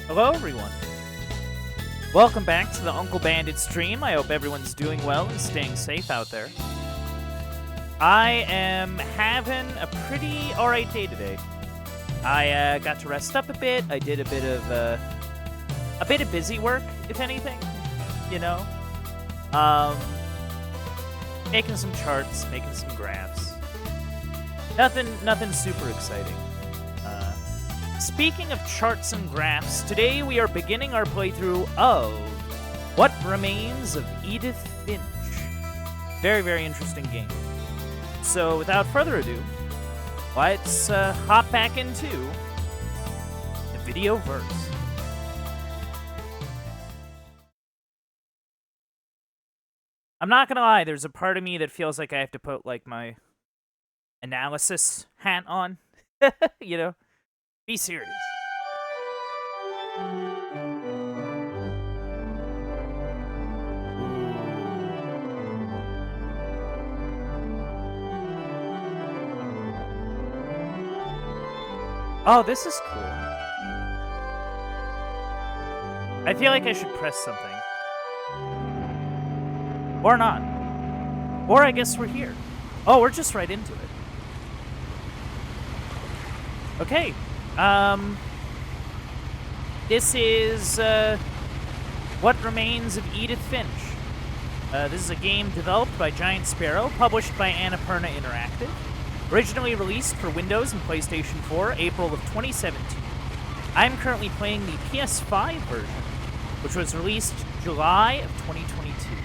Hello, everyone. Welcome back to the Uncle Bandit stream. I hope everyone's doing well and staying safe out there. I am having a pretty alright day today. I got to rest up a bit. I did a bit of busy work, if anything. You know, making some charts, making some graphs. Nothing super exciting. Speaking of charts and graphs, today we are beginning our playthrough of What Remains of Edith Finch. Very, very interesting game. So, without further ado, let's hop back into the video verse. I'm not gonna lie, there's a part of me that feels like I have to put, like, my analysis hat on. You know? Be serious. Oh, this is cool. I feel like I should press something. Or not. Or I guess we're here. Oh, we're just right into it. Okay. This is, What Remains of Edith Finch. This is a game developed by Giant Sparrow, published by Annapurna Interactive. Originally released for Windows and PlayStation 4, April of 2017. I'm currently playing the PS5 version, which was released July of 2022.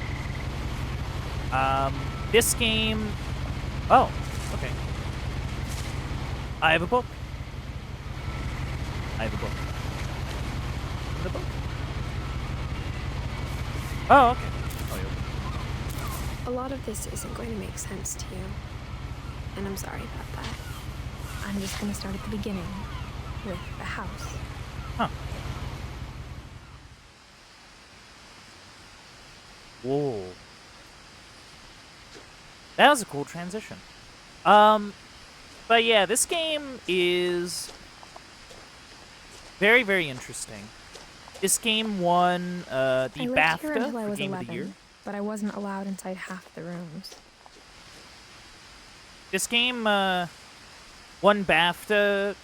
This game... Oh, okay. I have a book. I have a book. The book. Oh, okay. Oh, A lot of this isn't going to make sense to you, and I'm sorry about that. I'm just going to start at the beginning, with the house. Huh. Whoa. That was a cool transition. But yeah, this game is very, very interesting. This game won the BAFTA for Game of the Year. But I wasn't allowed inside half the rooms. This game won BAFTA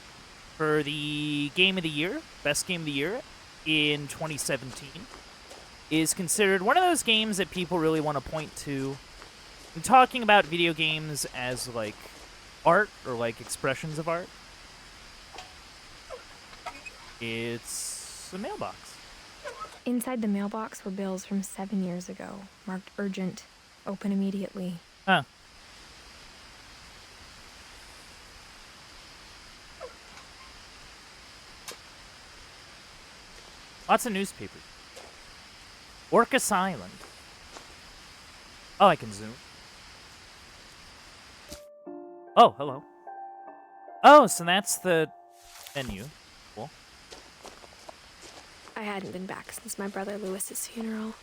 for the Game of the Year, Best Game of the Year, in 2017. Is considered one of those games that people really want to point to when talking about video games as, like, art or, like, expressions of art. It's a mailbox. Inside the mailbox were bills from 7 years ago, marked urgent, open immediately. Huh. Lots of newspapers. Orcas Island. Oh, I can zoom. Oh, hello. Oh, so that's the menu. Cool. I hadn't been back since my brother Lewis's funeral.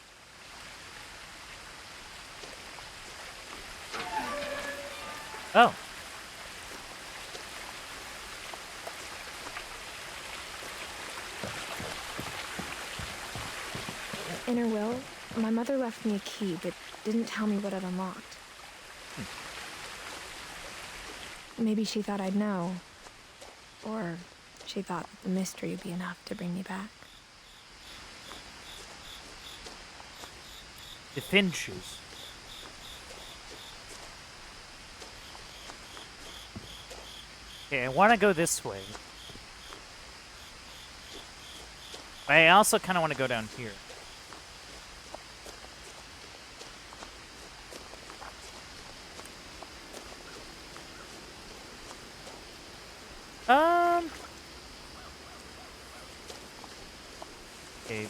Oh. In her will, my mother left me a key, but didn't tell me what it unlocked. Maybe she thought I'd know. Or she thought that the mystery would be enough to bring me back. The Finches. Okay, I want to go this way. I also kind of want to go down here. Okay.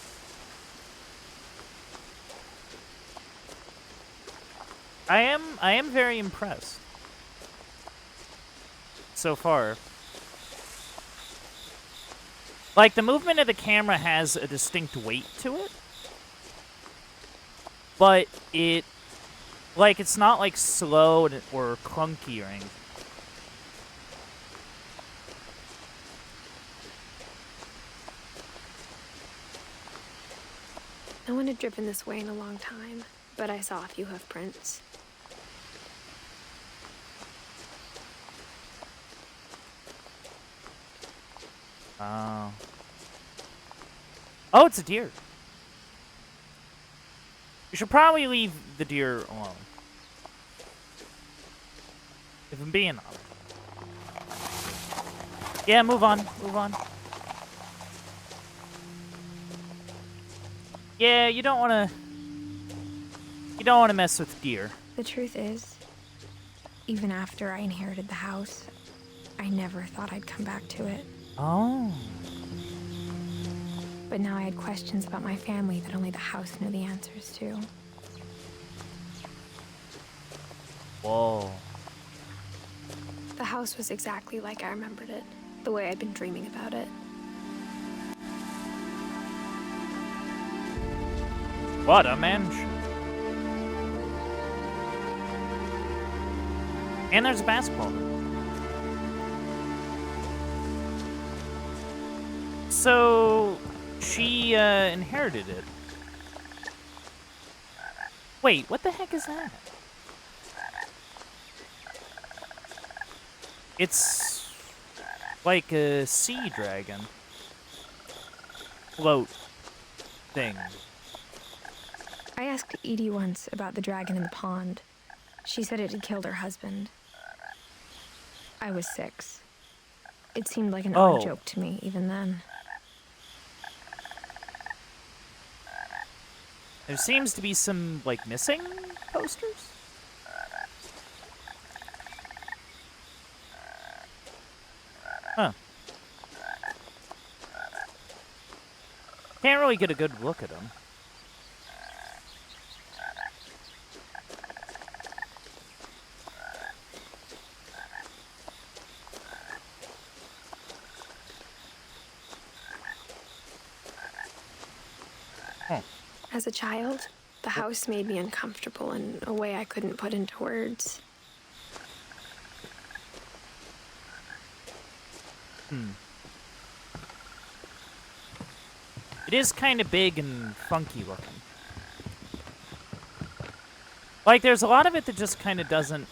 I am very impressed so far. Like, the movement of the camera has a distinct weight to it, but it's not, like, slow or clunky or anything. No one had driven this way in a long time, but I saw a few hoof prints. Oh. Oh, it's a deer. You should probably leave the deer alone. If I'm being honest. Yeah, move on. Move on. Yeah, you don't want to... You don't want to mess with deer. The truth is, even after I inherited the house, I never thought I'd come back to it. Oh. But now I had questions about my family that only the house knew the answers to. Whoa. The house was exactly like I remembered it, the way I'd been dreaming about it. What a mansion. And there's a basketball hoop. So, she inherited it. Wait, what the heck is that? It's like a sea dragon float thing. I asked Edie once about the dragon in the pond. She said it had killed her husband. I was 6. It seemed like an odd joke to me even then. There seems to be some, like, missing posters? Huh. Can't really get a good look at them. As a child, the house made me uncomfortable in a way I couldn't put into words. It is kind of big and funky looking. Like, there's a lot of it that just kind of doesn't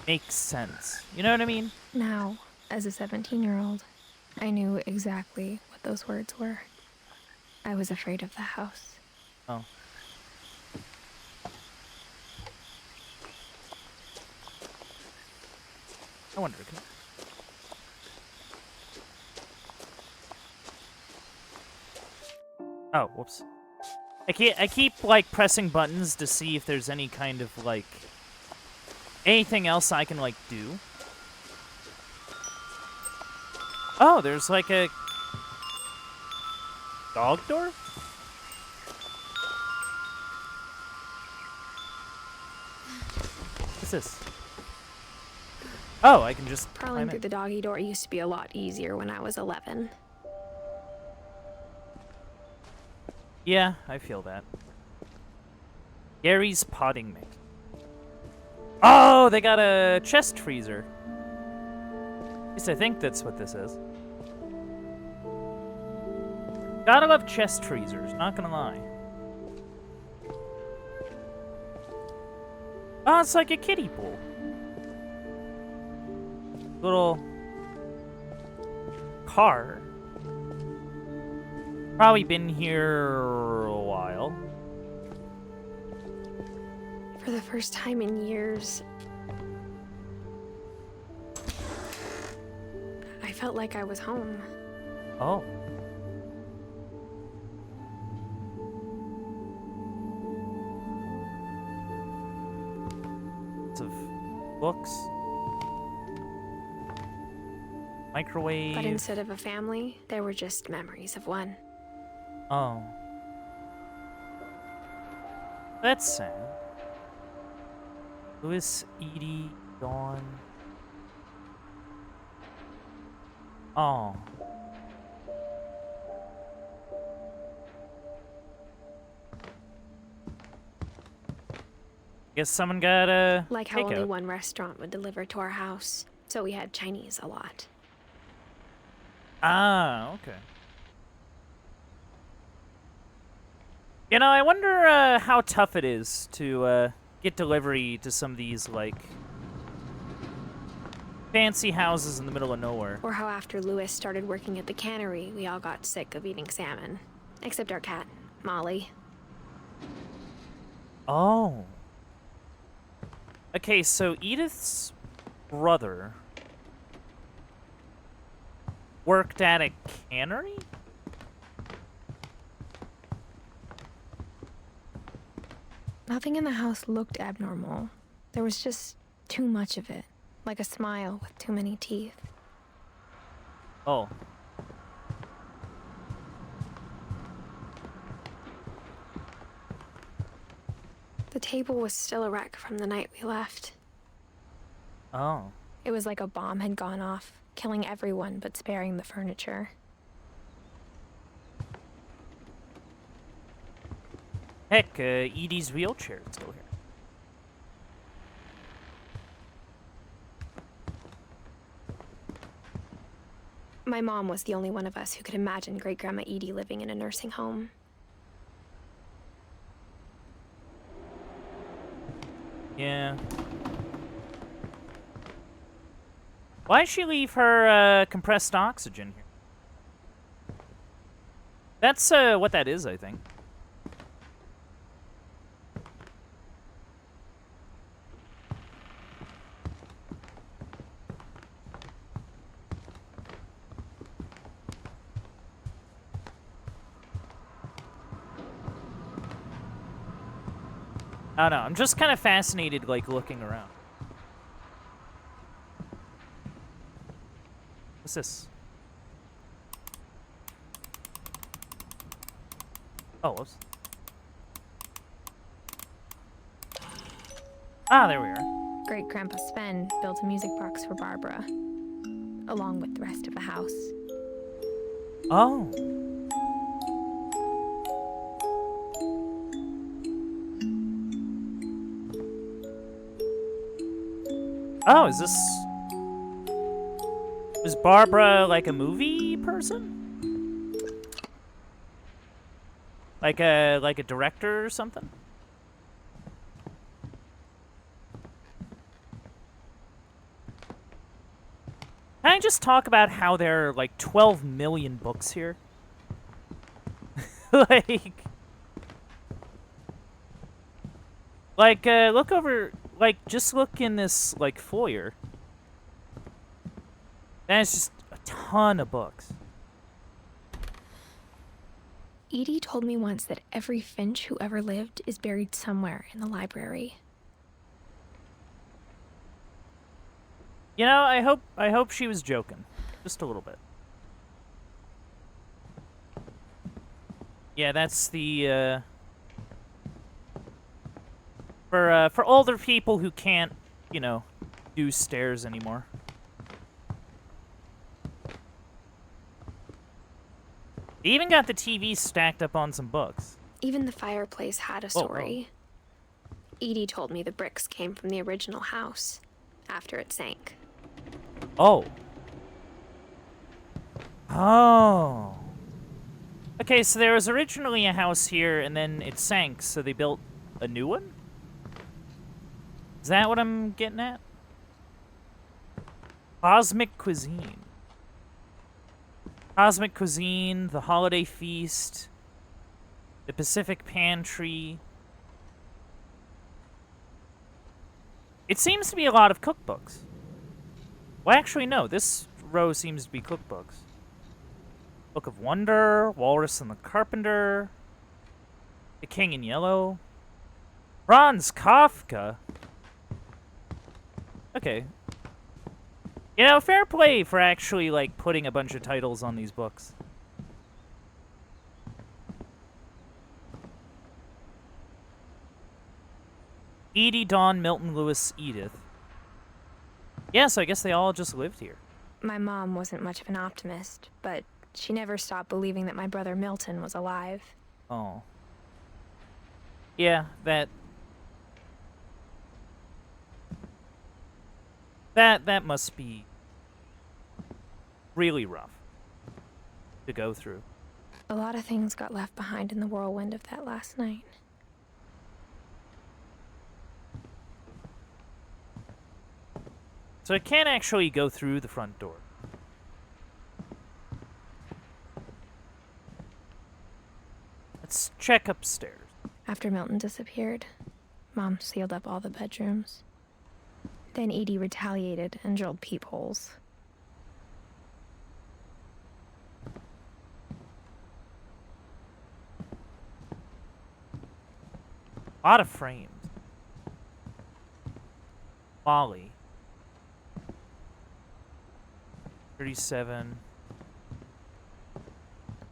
make sense. You know what I mean? Now, as a 17-year-old, I knew exactly what those words were. I was afraid of the house. Oh. I wonder. Oh, whoops. I keep like pressing buttons to see if there's any kind of like anything else I can like do. Oh, there's like a dog door? What's this? Oh, I can just Crawling through the doggy door used to be a lot easier when I was 11. Yeah, I feel that. Gary's potting mix. Oh, they got a chest freezer. At least I think that's what this is. Gotta love chest freezers, not gonna lie. Oh, it's like a kiddie pool. Little car. Probably been here a while. For the first time in years, I felt like I was home. Oh. Lots of books. Microwave. But instead of a family, there were just memories of one. Oh. That's sad. Louis, Edie, Dawn. Oh. Guess someone got a Like how only takeout. one restaurant would deliver to our house, so we had Chinese a lot. Ah, okay. You know, I wonder how tough it is to get delivery to some of these, like, fancy houses in the middle of nowhere. Or how after Lewis started working at the cannery, we all got sick of eating salmon. Except our cat, Molly. Oh. Okay, so Edith's brother worked at a cannery? Nothing in the house looked abnormal. There was just too much of it. Like a smile with too many teeth. Oh. The table was still a wreck from the night we left. Oh. It was like a bomb had gone off, killing everyone but sparing the furniture. Heck, Edie's wheelchair is still here. My mom was the only one of us who could imagine Great-Grandma Edie living in a nursing home. Yeah. Why'd she leave her compressed oxygen here? That's what that is, I think. I don't know. I'm just kind of fascinated, like, looking around. What's this? Oh, whoops. Ah, there we are. Great-Grandpa Sven built a music box for Barbara, along with the rest of the house. Oh. Oh, is this... Is Barbara, like, a movie person? Like a director or something? Can I just talk about how there are, like, 12 million books here? Look over... Like, just look in this, like, foyer. That's just a ton of books. Edie told me once that every Finch who ever lived is buried somewhere in the library. You know, I hope she was joking. Just a little bit. Yeah, that's the, for older people who can't, you know, do stairs anymore. They even got the TV stacked up on some books. Even the fireplace had a story. Edie told me the bricks came from the original house, after it sank. Oh. Oh. Okay, so there was originally a house here, and then it sank, so they built a new one? Is that what I'm getting at? Cosmic Cuisine. Cosmic Cuisine, The Holiday Feast, The Pacific Pantry. It seems to be a lot of cookbooks. Well, actually, no. This row seems to be cookbooks. Book of Wonder, Walrus and the Carpenter, The King in Yellow, Franz Kafka. Okay. You know, fair play for actually, like, putting a bunch of titles on these books. Edie, Dawn, Milton, Lewis, Edith. Yeah, so I guess they all just lived here. My mom wasn't much of an optimist, but she never stopped believing that my brother Milton was alive. Oh. Yeah, that must be really rough to go through. A lot of things got left behind in the whirlwind of that last night. So I can't actually go through the front door. Let's check upstairs. After Milton disappeared, Mom sealed up all the bedrooms. Then Edie retaliated and drilled peepholes. A lot of frames. Molly. 37.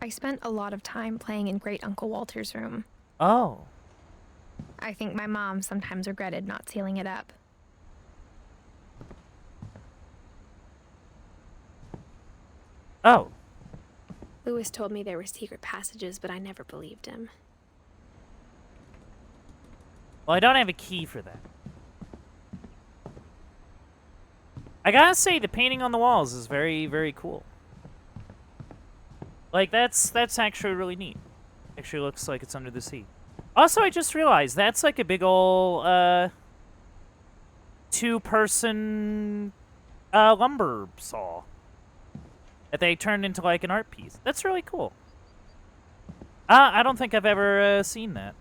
I spent a lot of time playing in Great Uncle Walter's room. Oh. I think my mom sometimes regretted not sealing it up. Oh. Lewis told me there were secret passages, but I never believed him. Well, I don't have a key for that. I gotta say, the painting on the walls is very, very cool. Like, that's actually really neat. Actually looks like it's under the sea. Also, I just realized, that's like a big ol', two-person, lumber saw. That they turned into, like, an art piece. That's really cool. I don't think I've ever, seen that.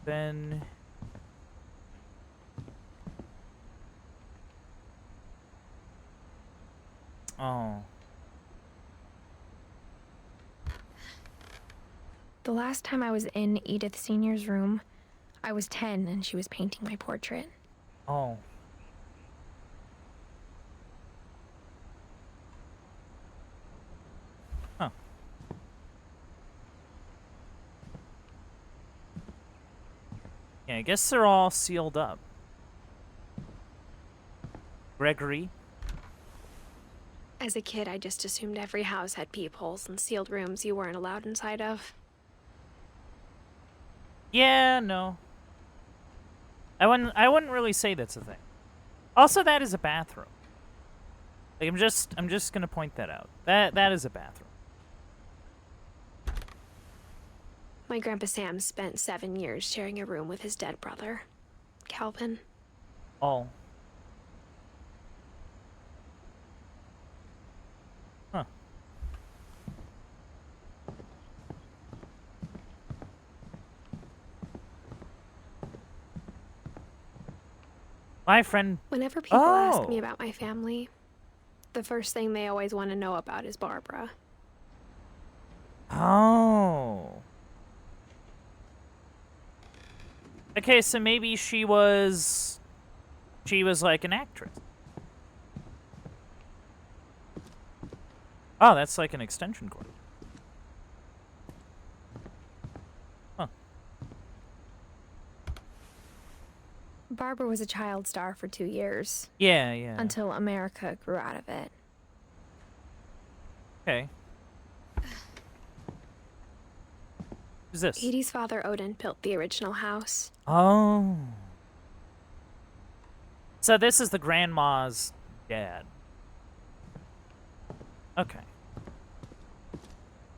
Then... Oh. The last time I was in Edith Sr.'s room, I was 10 and she was painting my portrait. Oh. Huh. Yeah, I guess they're all sealed up. Gregory? As a kid, I just assumed every house had peepholes and sealed rooms you weren't allowed inside of. Yeah, no. I wouldn't really say that's a thing. Also, that is a bathroom. Like, I'm just gonna point that out. That is a bathroom. My Grandpa Sam spent 7 years sharing a room with his dead brother, Calvin. Oh. Huh. My friend... Whenever people ask me about my family, the first thing they always want to know about is Barbara. Oh. Okay, so maybe she was like an actress. Oh, that's like an extension cord. Huh. Barbara was a child star for 2 years. Yeah, yeah. Until America grew out of it. Okay. Who's this? Edie's father, Odin, built the original house. Oh. So this is the grandma's dad. Okay.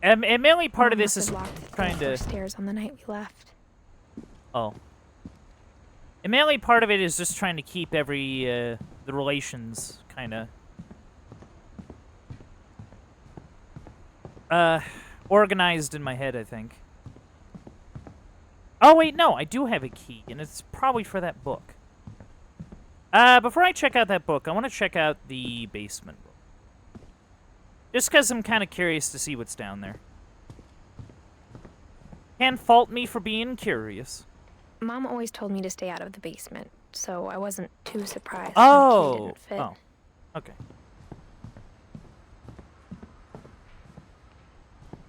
And mainly part of this is trying to... stairs on the night we left. Oh. And mainly part of it is just trying to keep every, the relations kind of... organized in my head, I think. Oh, wait, no, I do have a key, and it's probably for that book. Before I check out that book, I want to check out the basement room. Just because I'm kind of curious to see what's down there. Can't fault me for being curious. Mom always told me to stay out of the basement, so I wasn't too surprised when the key didn't fit. Oh, okay.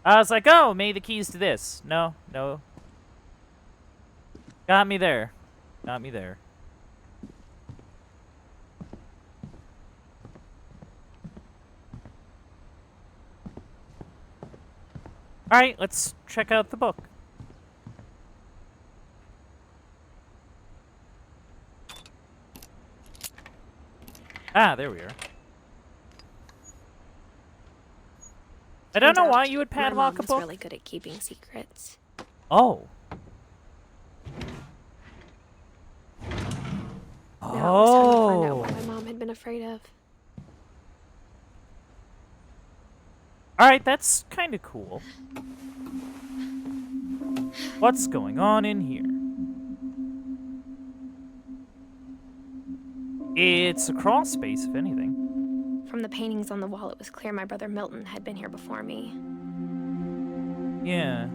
I was like, oh, maybe the keys to this. No, no. Got me there. Got me there. Alright, let's check out the book. Ah, there we are. I don't know why you would padlock a book. My mom was really good at keeping secrets. Oh. Now it was time to find out what my mom had been afraid of. Alright, that's kind of cool. What's going on in here? It's a crawl space, if anything. From the paintings on the wall, it was clear my brother Milton had been here before me. Yeah.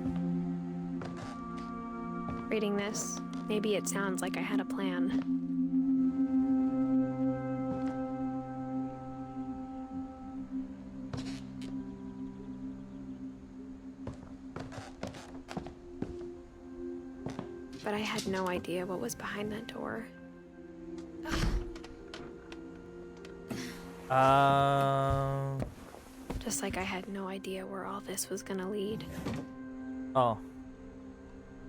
Reading this, maybe it sounds like I had a plan. But I had no idea what was behind that door. Just like I had no idea where all this was gonna lead. Oh.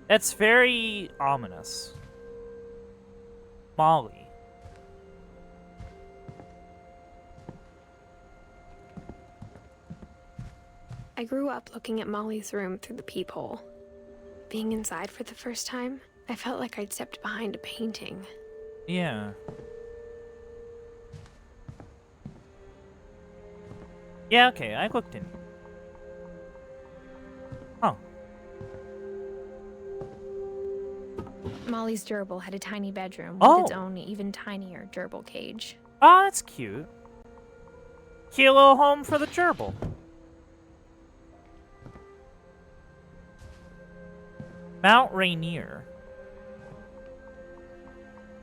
That's very ominous. Molly. I grew up looking at Molly's room through the peephole. Being inside for the first time, I felt like I'd stepped behind a painting. Yeah. Yeah, okay, I looked in. Oh. Molly's gerbil had a tiny bedroom Oh. with its own even tinier gerbil cage. Oh, that's cute. Cute little home for the gerbil. Mount Rainier.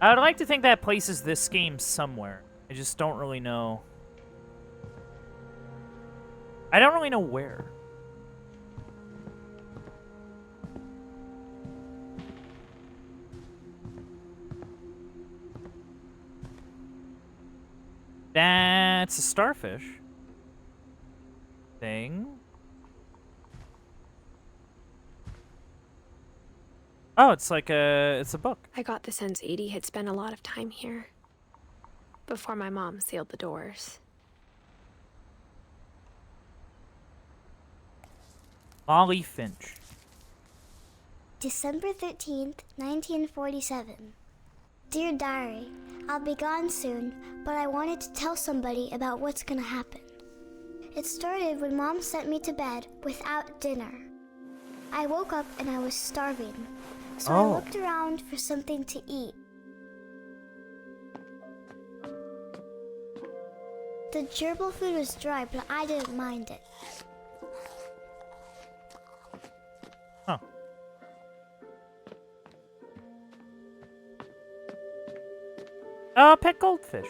I would like to think that places this game somewhere. I just don't really know. I don't really know where. That's a starfish thing. Oh, it's like it's a book. I got the sense Edie had spent a lot of time here before my mom sealed the doors. Molly Finch. December 13th, 1947. Dear Diary, I'll be gone soon, but I wanted to tell somebody about what's gonna happen. It started when Mom sent me to bed without dinner. I woke up and I was starving, so I looked around for something to eat. The gerbil food was dry, but I didn't mind it. Huh. Pet goldfish.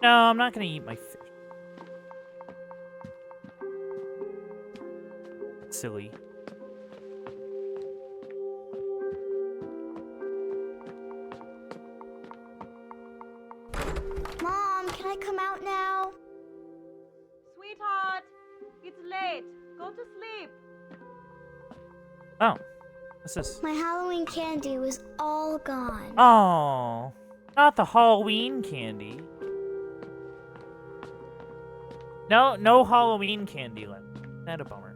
No, I'm not gonna eat my fish. Silly. Mom, can I come out now? Sweetheart, it's late. Go to sleep. Oh. What's this? My Halloween candy was all gone. Oh. Not the Halloween candy. No Halloween candy left. That's a bummer.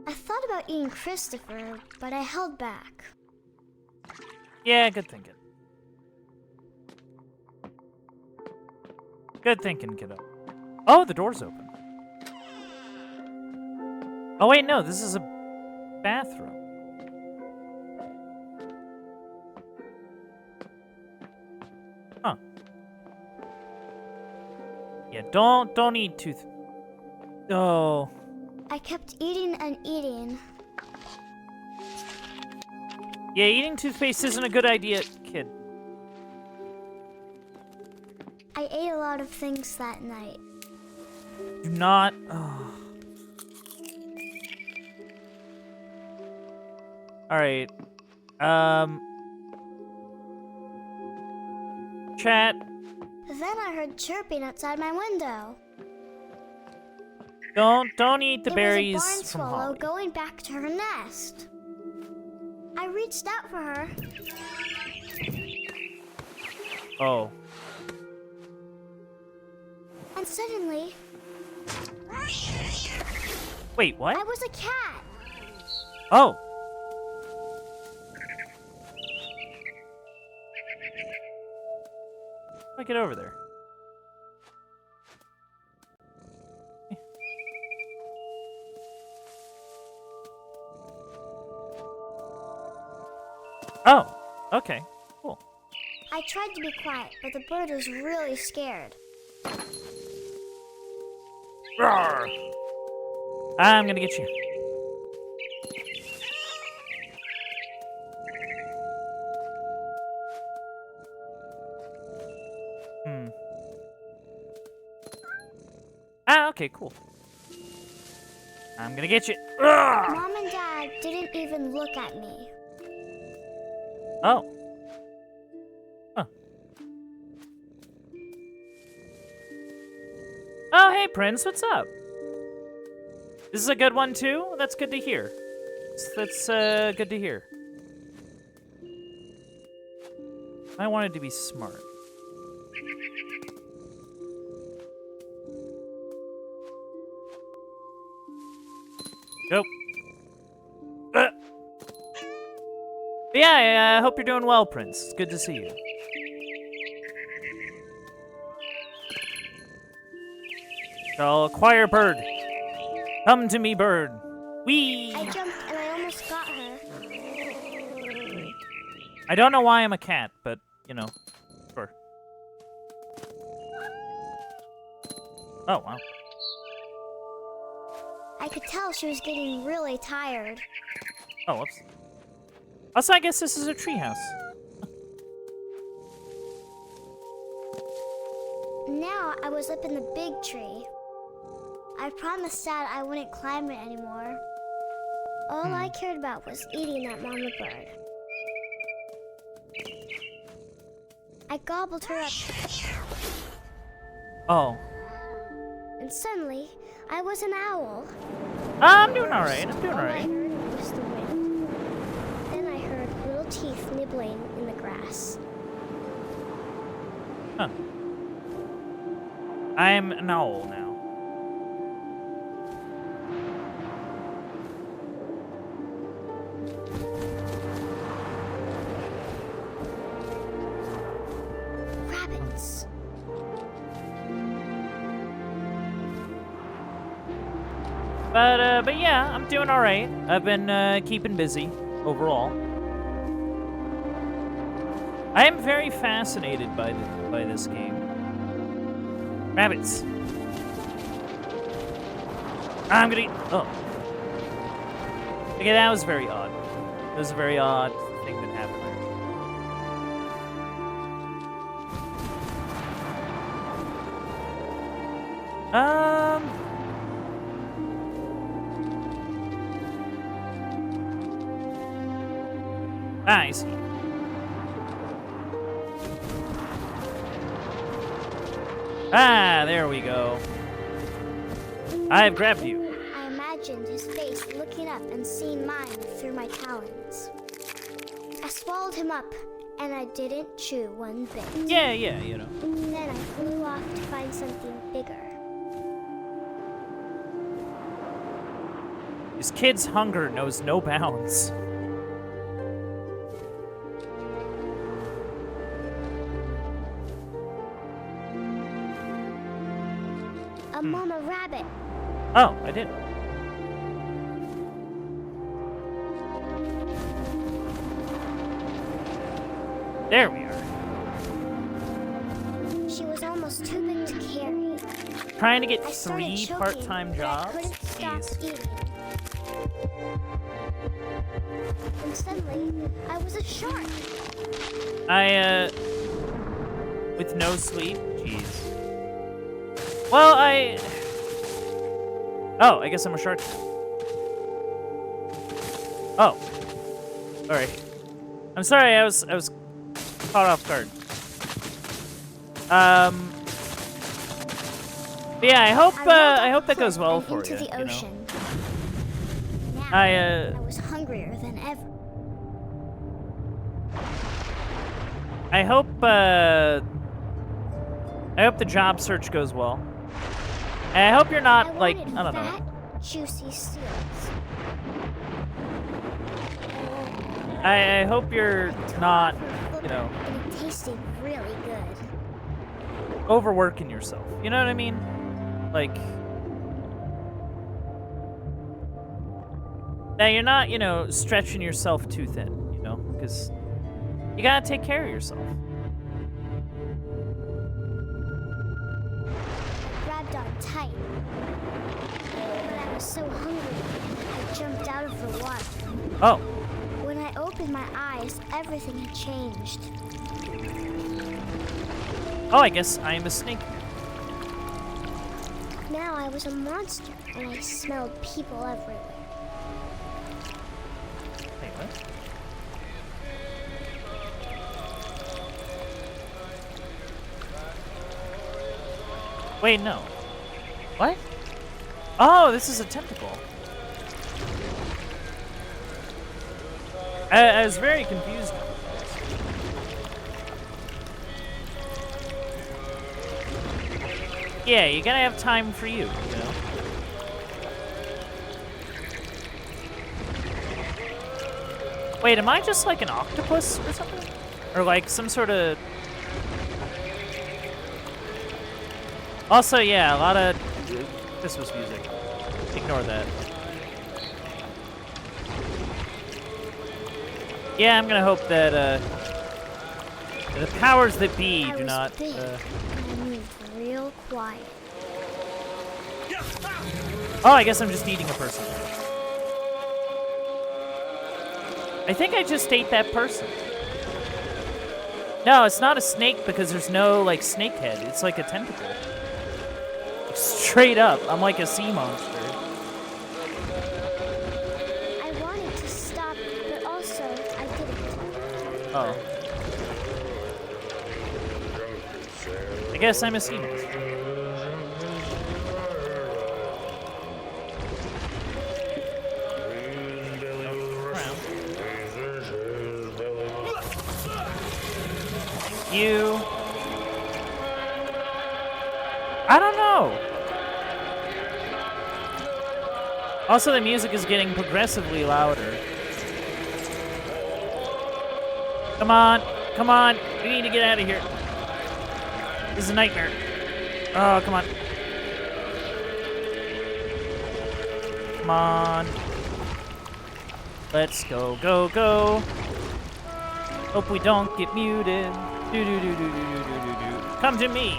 I thought about eating Christopher, but I held back. Yeah, good thinking. Good thinking, kiddo. Oh, the door's open. Oh, wait, no, this is a bathroom. Huh. Yeah, don't eat tooth. Oh. I kept eating and eating. Yeah, eating toothpaste isn't a good idea, kid. I ate a lot of things that night. Do not. Oh. Alright. Chat. Then I heard chirping outside my window. Don't eat the It berries was a barn from swallow Holly. going back to her nest. I reached out for her. Oh. And suddenly, Wait, what? I was a cat. Oh. How do I get over there? Oh, okay, cool. I tried to be quiet, but the bird was really scared. Roar! I'm gonna get you. Ah, okay, cool. I'm gonna get you. Roar! Mom and Dad didn't even look at me. Oh. Huh. Oh, hey, Prince, what's up? This is a good one, too? That's good to hear. That's good to hear. I wanted to be smart. Go. Yeah, I hope you're doing well, Prince. It's good to see you. I'll acquire bird. Come to me, bird. Whee! I jumped and I almost got her. I don't know why I'm a cat, but, you know, sure. Oh, wow. I could tell she was getting really tired. Oh, whoops. Also, I guess this is a treehouse. Now I was up in the big tree. I promised Dad I wouldn't climb it anymore. All I cared about was eating that mama bird. I gobbled her up, Oh. and suddenly I was an owl. I'm doing alright, I'm doing All I alright. heard was the wind. Then I heard little teeth nibbling in the grass. Huh. I'm an owl now. Rabbits. But yeah, I'm doing alright. I've been, keeping busy, overall. I am very fascinated by this game. Rabbits. I'm gonna eat. Oh. Okay, that was very odd. That was a very odd thing that happened there. I see. Ah, there we go. I've grabbed you. I imagined his face looking up and seeing mine through my talons. I swallowed him up, and I didn't chew one bit. Yeah, you know. And then I flew off to find something bigger. This kid's hunger knows no bounds. A mama rabbit. Oh, I did. There we are. She was almost too big to carry. Trying to get I started 3 choking, part-time but jobs? I couldn't stop Jeez. eating. And suddenly, I was a shark. With no sleep? Jeez. Well, Oh, I guess I'm a shark. Oh. Alright. I'm sorry, I was caught off guard. Yeah, I hope that cliff goes well and for into you. the You know? ocean. Now, I was hungrier than ever. I hope the job search goes well. And I hope you're not like wanted I don't know. fat, juicy seals. I hope you're not, you know, And it tasted really good. overworking yourself. You know what I mean? Like that you're not, you know, stretching yourself too thin, you know, because you gotta take care of yourself. Grabbed on tight. But I was so hungry, I jumped out of the water. Oh, When I opened my eyes, everything had changed. oh, I guess I am a snake. Now I was a monster, and I smelled people everywhere. Wait, what? Wait, no. What? Oh, this is a tentacle. I was very confused. Yeah, you gotta have time for you know? Wait, am I just like an octopus or something? Or like some sort of... Also, yeah, a lot of Christmas music. Ignore that. Yeah, I'm gonna hope that the powers that be I do was not. big, and I moved real quiet. Oh, I guess I'm just eating a person. I think I just ate that person. No, it's not a snake because there's no like snake head. It's like a tentacle. Straight up, I'm like a sea monster. I wanted to stop, but also I didn't. Oh. I guess I'm a sea monster. You. I don't know. Also, the music is getting progressively louder. Come on. Come on. We need to get out of here. This is a nightmare. Oh, come on. Come on. Let's go, go, go. Hope we don't get muted. Do do do do do do do do do. Come to me.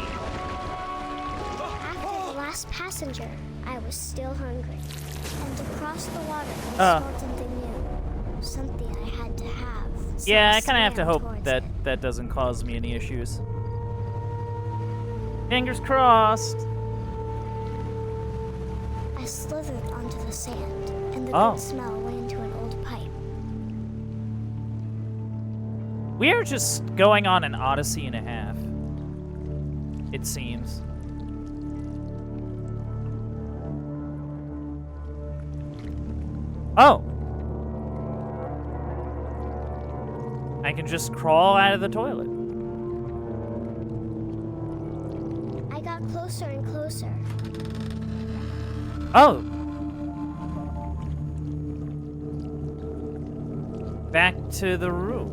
After the last passenger, I was still hungry. And across the water, I smelled something new. Something I had to have. So Yeah, I kind of have to swam hope towards that it. that doesn't cause me any issues. Fingers crossed. I slithered onto the sand, and the Oh. good smell went into an old pipe. We are just going on an odyssey and a half. It seems. Oh. I can just crawl out of the toilet. I got closer and closer. Oh. Back to the room.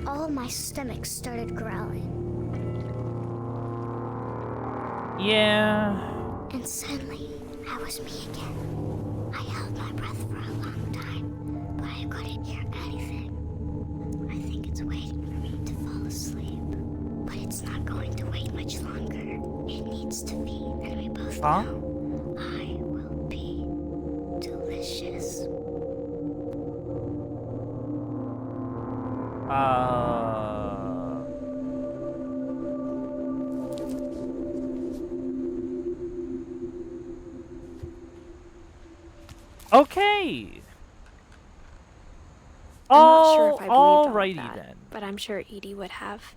All of my stomach started growling. Yeah. And suddenly, I was me again. I held my breath for a long time, but I couldn't hear anything. I think it's waiting for me to fall asleep. But it's not going to wait much longer. It needs to be, and we both Huh? know I will be delicious. Okay. I'm not sure if I believed all of alrighty that, then. but I'm sure Edie would have.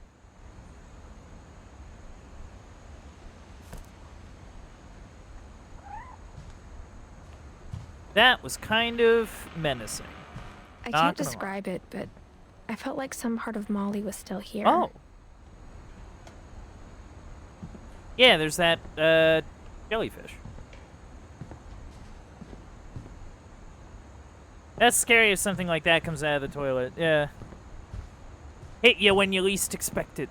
That was kind of menacing. I Not can't gonna lie. describe it, but I felt like some part of Molly was still here. Oh. Yeah, there's that, jellyfish. That's scary if something like that comes out of the toilet. Yeah. Hit you when you least expect it.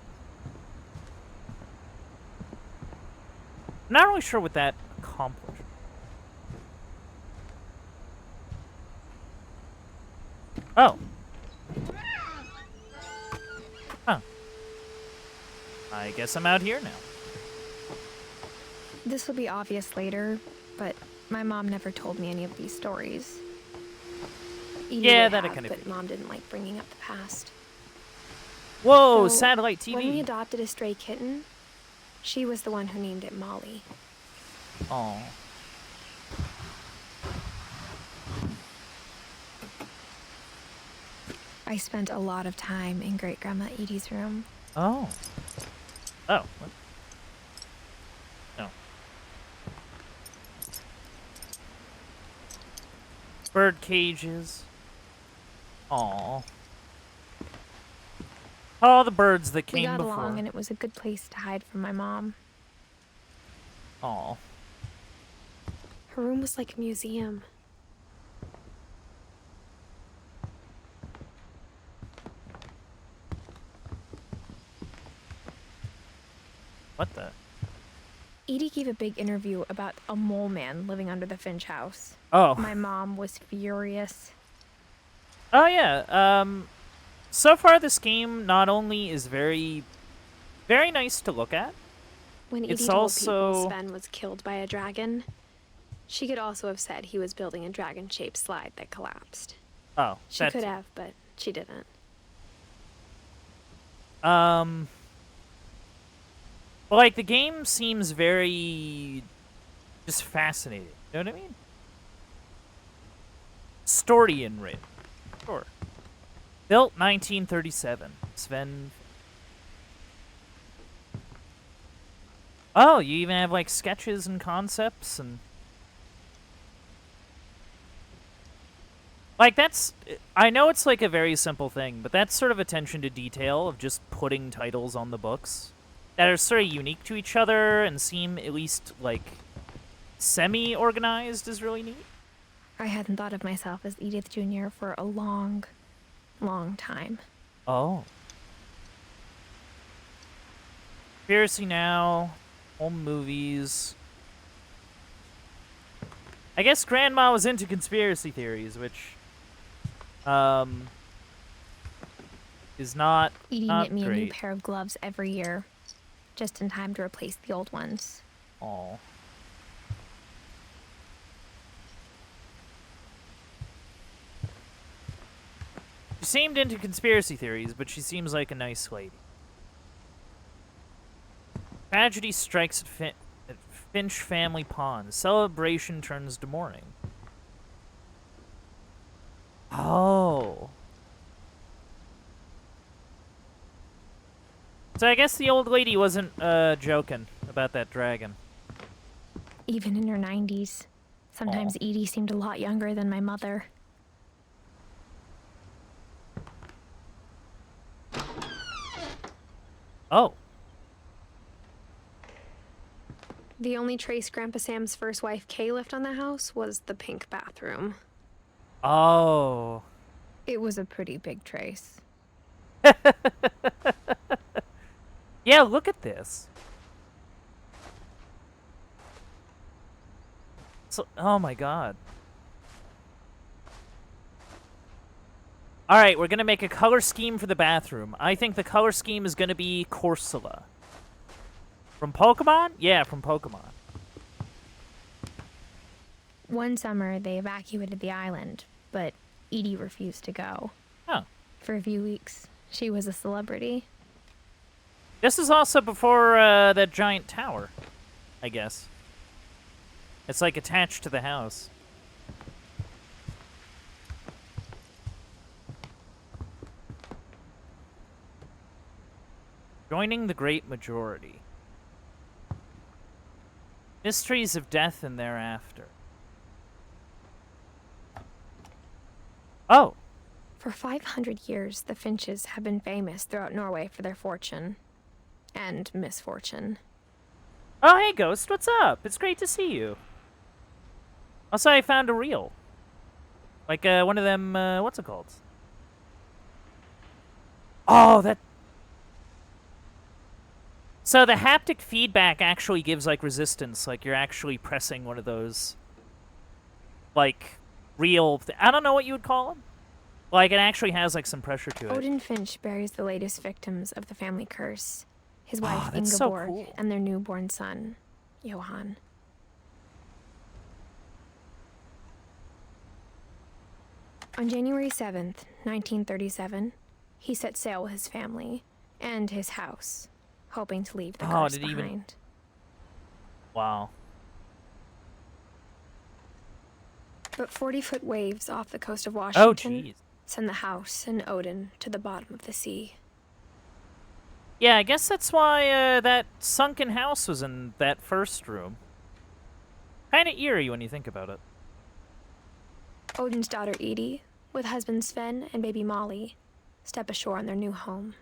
I'm not really sure what that accomplished. Oh. Huh. I guess I'm out here now. This will be obvious later, but my mom never told me any of these stories. Edie Yeah, would that I have, kinda but figured. Mom didn't like bringing up the past. Whoa, So, satellite TV. When we adopted a stray kitten, she was the one who named it Molly. Aw. I spent a lot of time in Great Grandma Edie's room. Oh. Oh. What? No. Bird cages. Aw. All the birds that We came got before. along, and it was a good place to hide from my mom. Aw. Her room was like a museum. What the? Edie gave a big interview about a mole man living under the Finch house. Oh. My mom was furious. Oh, yeah. So far this game not only is very, very nice to look at. When Edie It's told also- people Sven was killed by a dragon, she could also have said he was building a dragon-shaped slide that collapsed. Oh. She could have, but she didn't. Well, like, the game seems very just fascinating. You know what I mean? Story-in written. Sure. Built 1937. Sven. Oh, you even have, like, sketches and concepts and... Like, that's... I know it's, like, a very simple thing, but that's sort of attention to detail of just putting titles on the books that are sort of unique to each other and seem at least, like, semi-organized is really neat. I hadn't thought of myself as Edith Jr. for a long, long time. Oh. Conspiracy Now, home movies. I guess Grandma was into conspiracy theories, which, is not Edie not knit me a new great. pair of gloves every year, just in time to replace the old ones. Aw. She seemed into conspiracy theories, but she seems like a nice lady. Tragedy strikes at Finch family pond. Celebration turns to mourning. Oh. So I guess the old lady wasn't joking about that dragon. Even in her 90s. Sometimes Edie seemed a lot younger than my mother. Oh. The only trace Grandpa Sam's first wife, Kay, left on the house was the pink bathroom. Oh. It was a pretty big trace. Yeah, look at this. So, oh my god. Alright, we're gonna make a color scheme for the bathroom. I think the color scheme is gonna be Corsola. From Pokemon? Yeah, from Pokemon. One summer, they evacuated the island, but Edie refused to go. Oh. For a few weeks, she was a celebrity. This is also before that giant tower, I guess. It's like attached to the house. Joining the great majority. Mysteries of death and thereafter. Oh! For 500 years, the Finches have been famous throughout Norway for their fortune. And misfortune. Oh, hey, Ghost, what's up? It's great to see you. Also, I found a reel. Like, one of them, what's it called? Oh, that... So the haptic feedback actually gives, like, resistance. Like, you're actually pressing one of those, like, real... I don't know what you would call them. Like, it actually has, like, some pressure to it. Odin Finch buries the latest victims of the family curse. His wife, that's so Ingeborg, cool. and their newborn son, Johan. On January 7th, 1937, he set sail with his family and his house, hoping to leave the curse did he behind. even... Wow. But 40-foot waves off the coast of Oh, Washington jeez. send the house and Odin to the bottom of the sea. Yeah, I guess that's why that sunken house was in that first room. Kind of eerie when you think about it. Odin's daughter Edith, with husband Sven and baby Molly, step ashore on their new home,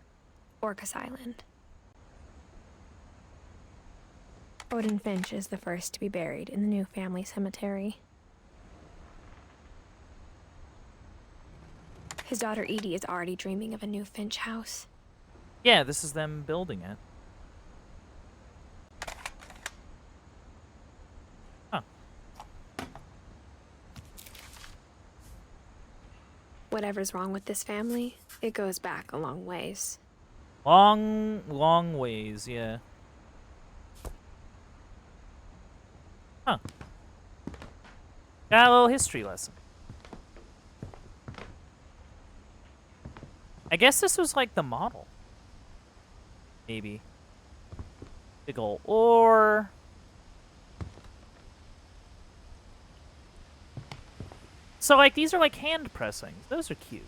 Orcas Island. Odin Finch is the first to be buried in the new family cemetery. His daughter Edie is already dreaming of a new Finch house. Yeah, this is them building it. Huh. Whatever's wrong with this family, it goes back a long ways. Long, long ways, yeah. Huh. Got a little history lesson. I guess this was like the model. Maybe. Big ol' ore. So, like, these are like hand pressings. Those are cute.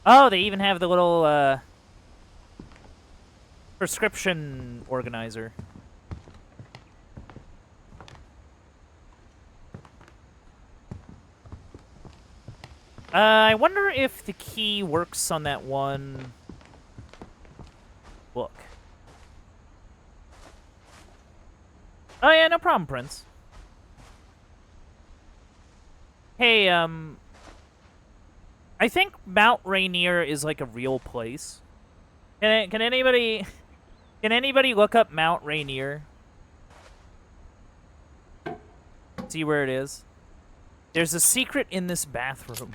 Oh, they even have the little, prescription organizer. I wonder if the key works on that one book. Oh yeah, no problem, Prince. Hey, I think Mount Rainier is like a real place. Can anybody look up Mount Rainier? See where it is? There's a secret in this bathroom.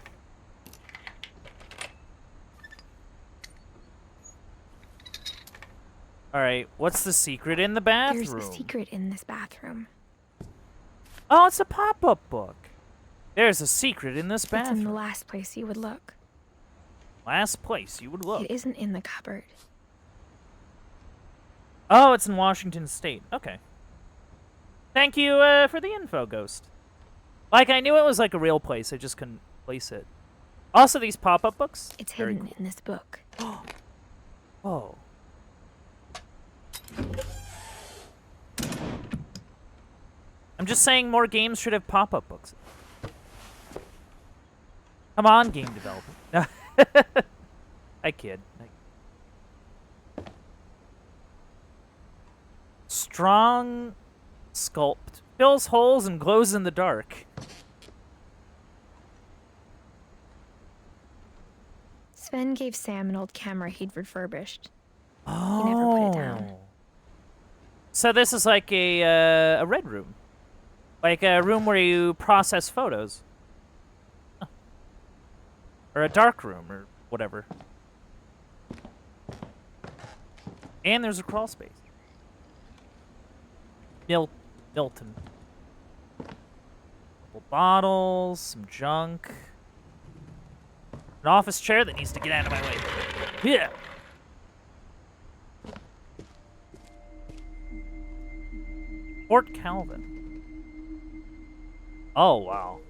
Alright, what's the secret in the bathroom? There's a secret in this bathroom. Oh, it's a pop-up book. There's a secret in this It's in the bathroom. last place you would look. Last place you would look. It isn't in the cupboard. Oh, it's in Washington State. Okay. Thank you for the info, Ghost. Like, I knew it was like a real place. I just couldn't place it. Also, these pop-up books. It's very hidden cool. in this book. Oh. I'm just saying more games should have pop-up books. Come on, game development. I kid. Strong sculpt. Fills holes and glows in the dark. Sven gave Sam an old camera he'd refurbished. Oh. He never put it down. So this is like a red room. Like a room where you process photos. Huh. Or a dark room, or whatever. And there's a crawl space. Milton. Couple bottles, some junk. An office chair that needs to get out of my way. Yeah. Fort Calvin. Oh, wow.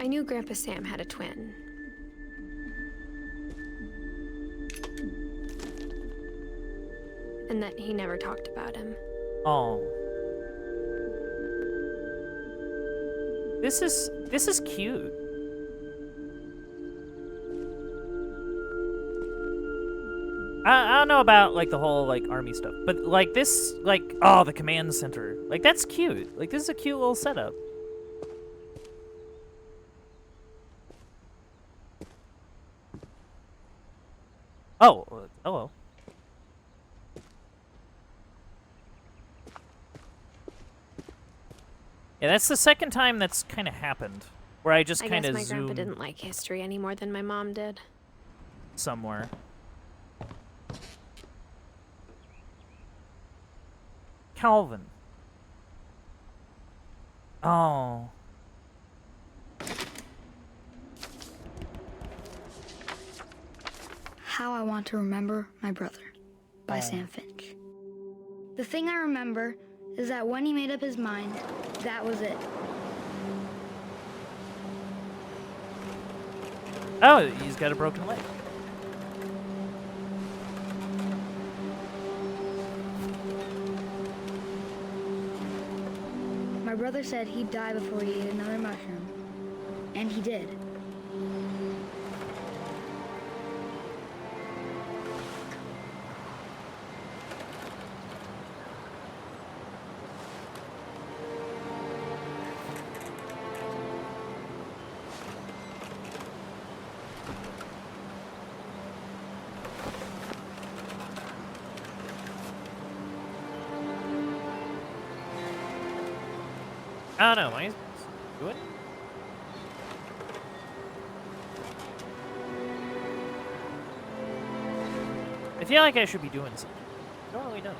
I knew Grandpa Sam had a twin. And that he never talked about him. Oh. This is cute. I don't know about like the whole like army stuff, but like this, like, oh, the command center, like that's cute. Like this is a cute little setup. Oh, hello. Yeah, that's the second time that's kind of happened, where I just kind of I guess my grandpa zoom didn't like history any more than my mom did. somewhere. Calvin. Oh. How I Want to Remember My Brother by Sam Finch. The thing I remember is that when he made up his mind, that was it. Oh, he's got a broken leg. My brother said he'd die before he ate another mushroom. And he did. I don't know. Am I doing? I feel like I should be doing something. I don't really know.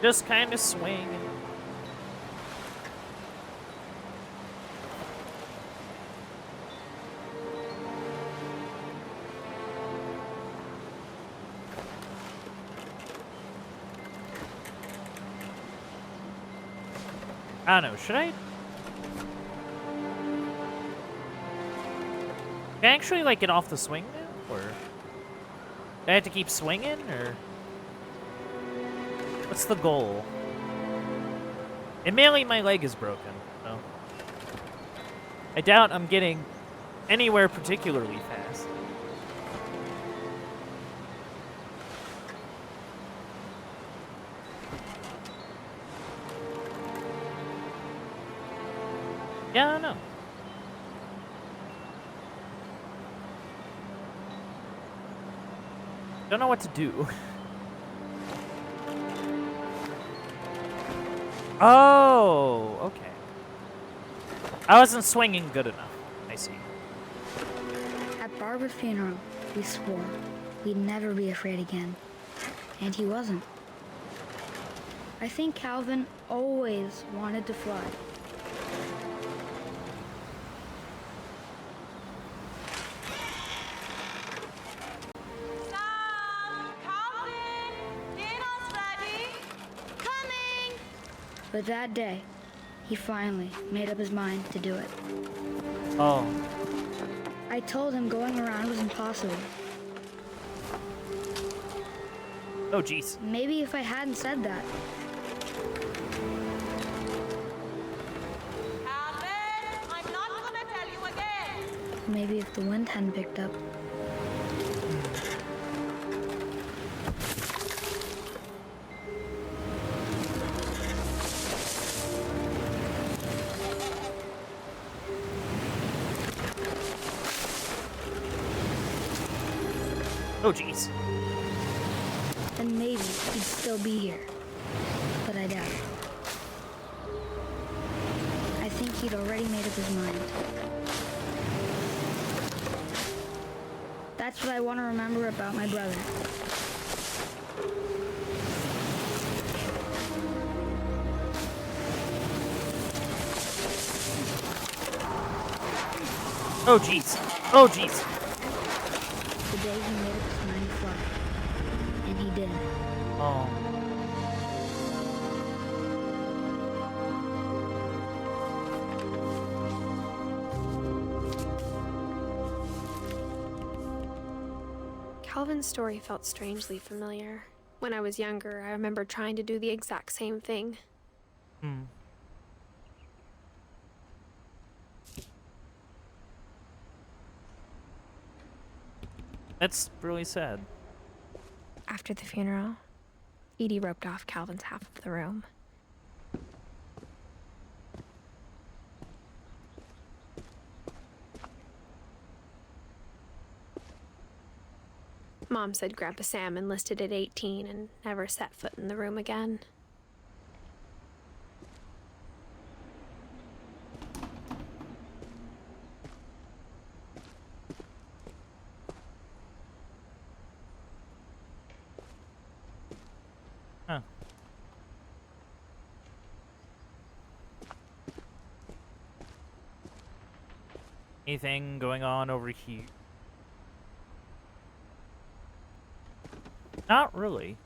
Just kind of swinging. I don't know, should I? Can I actually, like, get off the swing now? Or do I have to keep swinging, or? What's the goal? Admittedly, my leg is broken, so. I doubt I'm getting anywhere particularly fast. Yeah, I don't know. Don't know what to do. Oh, okay. I wasn't swinging good enough. I see. At Barbara's funeral, we swore we'd never be afraid again. And he wasn't. I think Calvin always wanted to fly. But that day, he finally made up his mind to do it. Oh. I told him going around was impossible. Oh, jeez. Maybe if I hadn't said that. Calvin, I'm not gonna tell you again. Maybe if the wind hadn't picked up. Oh, jeez. Then maybe he'd still be here. But I doubt it. I think he'd already made up his mind. That's what I want to remember about my brother. Oh, jeez. Oh, jeez. The day he made up his mind to fly. And he did. Oh. Calvin's story felt strangely familiar. When I was younger, I remember trying to do the exact same thing. Hmm. That's really sad. After the funeral, Edie roped off Calvin's half of the room. Mom said Grandpa Sam enlisted at 18 and never set foot in the room again. Huh. Anything going on over here? Not really.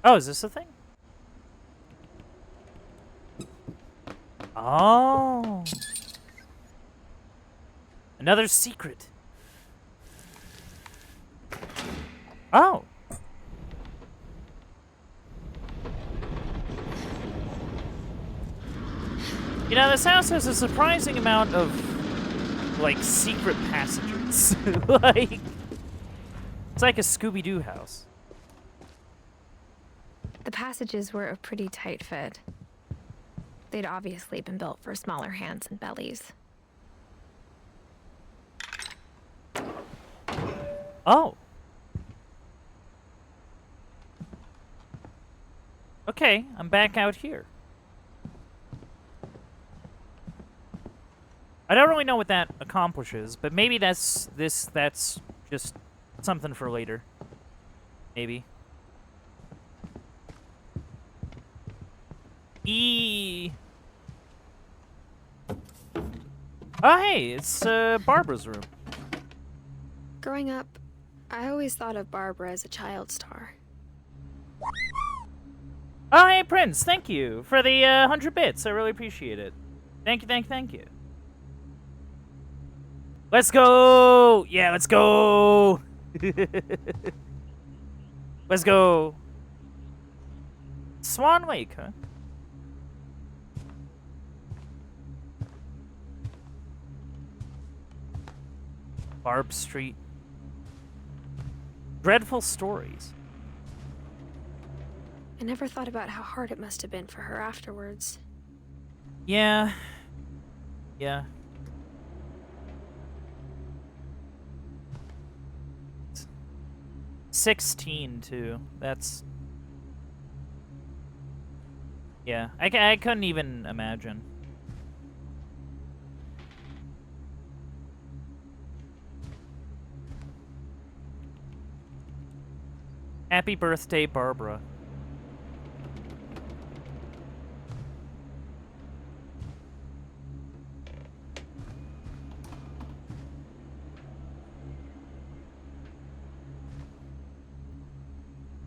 Oh, is this a thing? Oh. Another secret. Oh. You know, this house has a surprising amount of, like, secret passages. Like, it's like a Scooby-Doo house. The passages were a pretty tight fit. They'd obviously been built for smaller hands and bellies. Oh. Okay, I'm back out here. I don't really know what that accomplishes, but maybe that's just something for later. Maybe. Oh, hey, it's Barbara's room. Growing up, I always thought of Barbara as a child star. Oh, hey, Prince, thank you for the 100 bits. I really appreciate it. Thank you, thank you, thank you. Let's go! Yeah, let's go! Let's go. Swan Lake, huh? Barb Street. Dreadful stories. I never thought about how hard it must have been for her afterwards. Yeah. Yeah. It's 16 too. That's... Yeah, I couldn't even imagine. Happy birthday, Barbara.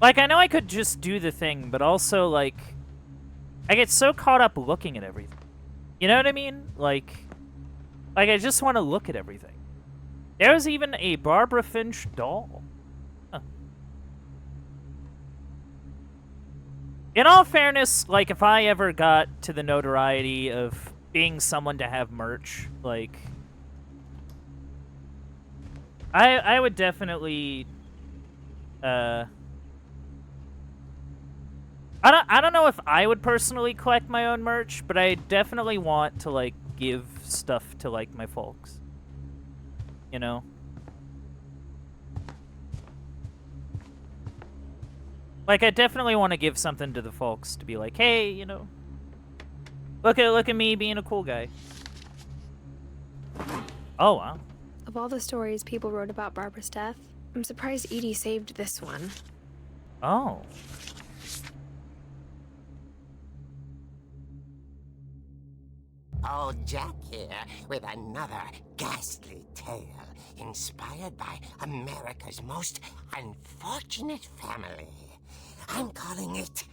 Like, I know I could just do the thing, but also, like, I get so caught up looking at everything. You know what I mean? Like I just want to look at everything. There was even a Barbara Finch doll. Huh. In all fairness, like, if I ever got to the notoriety of being someone to have merch, like, I would definitely, I don't know if I would personally collect my own merch, but I definitely want to, like, give stuff to, like, my folks. You know? Like, I definitely want to give something to the folks to be like, hey, you know, look at me being a cool guy. Oh, wow. Of all the stories people wrote about Barbara's death, I'm surprised Edie saved this one. Oh. Old Jack here with another ghastly tale inspired by America's most unfortunate family. I'm calling it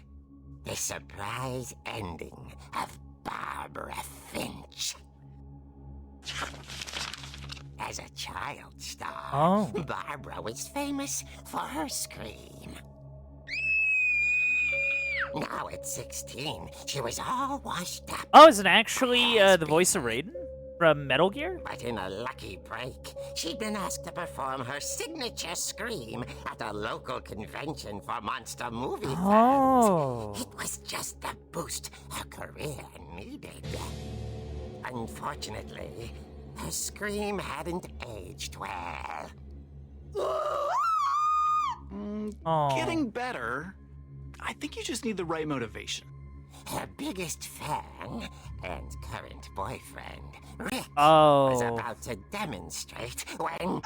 The Surprise Ending of Barbara Finch. As a child star, Oh. Barbara was famous for her scream. Now at 16, she was all washed up. Oh, is it actually the voice of Raiden from Metal Gear? But in a lucky break, she'd been asked to perform her signature scream at a local convention for monster movie fans. Oh. It was just the boost her career needed. Unfortunately, her scream hadn't aged well. Oh. Getting better. I think you just need the right motivation. Her biggest fan and current boyfriend, Rick, Oh. was about to demonstrate when...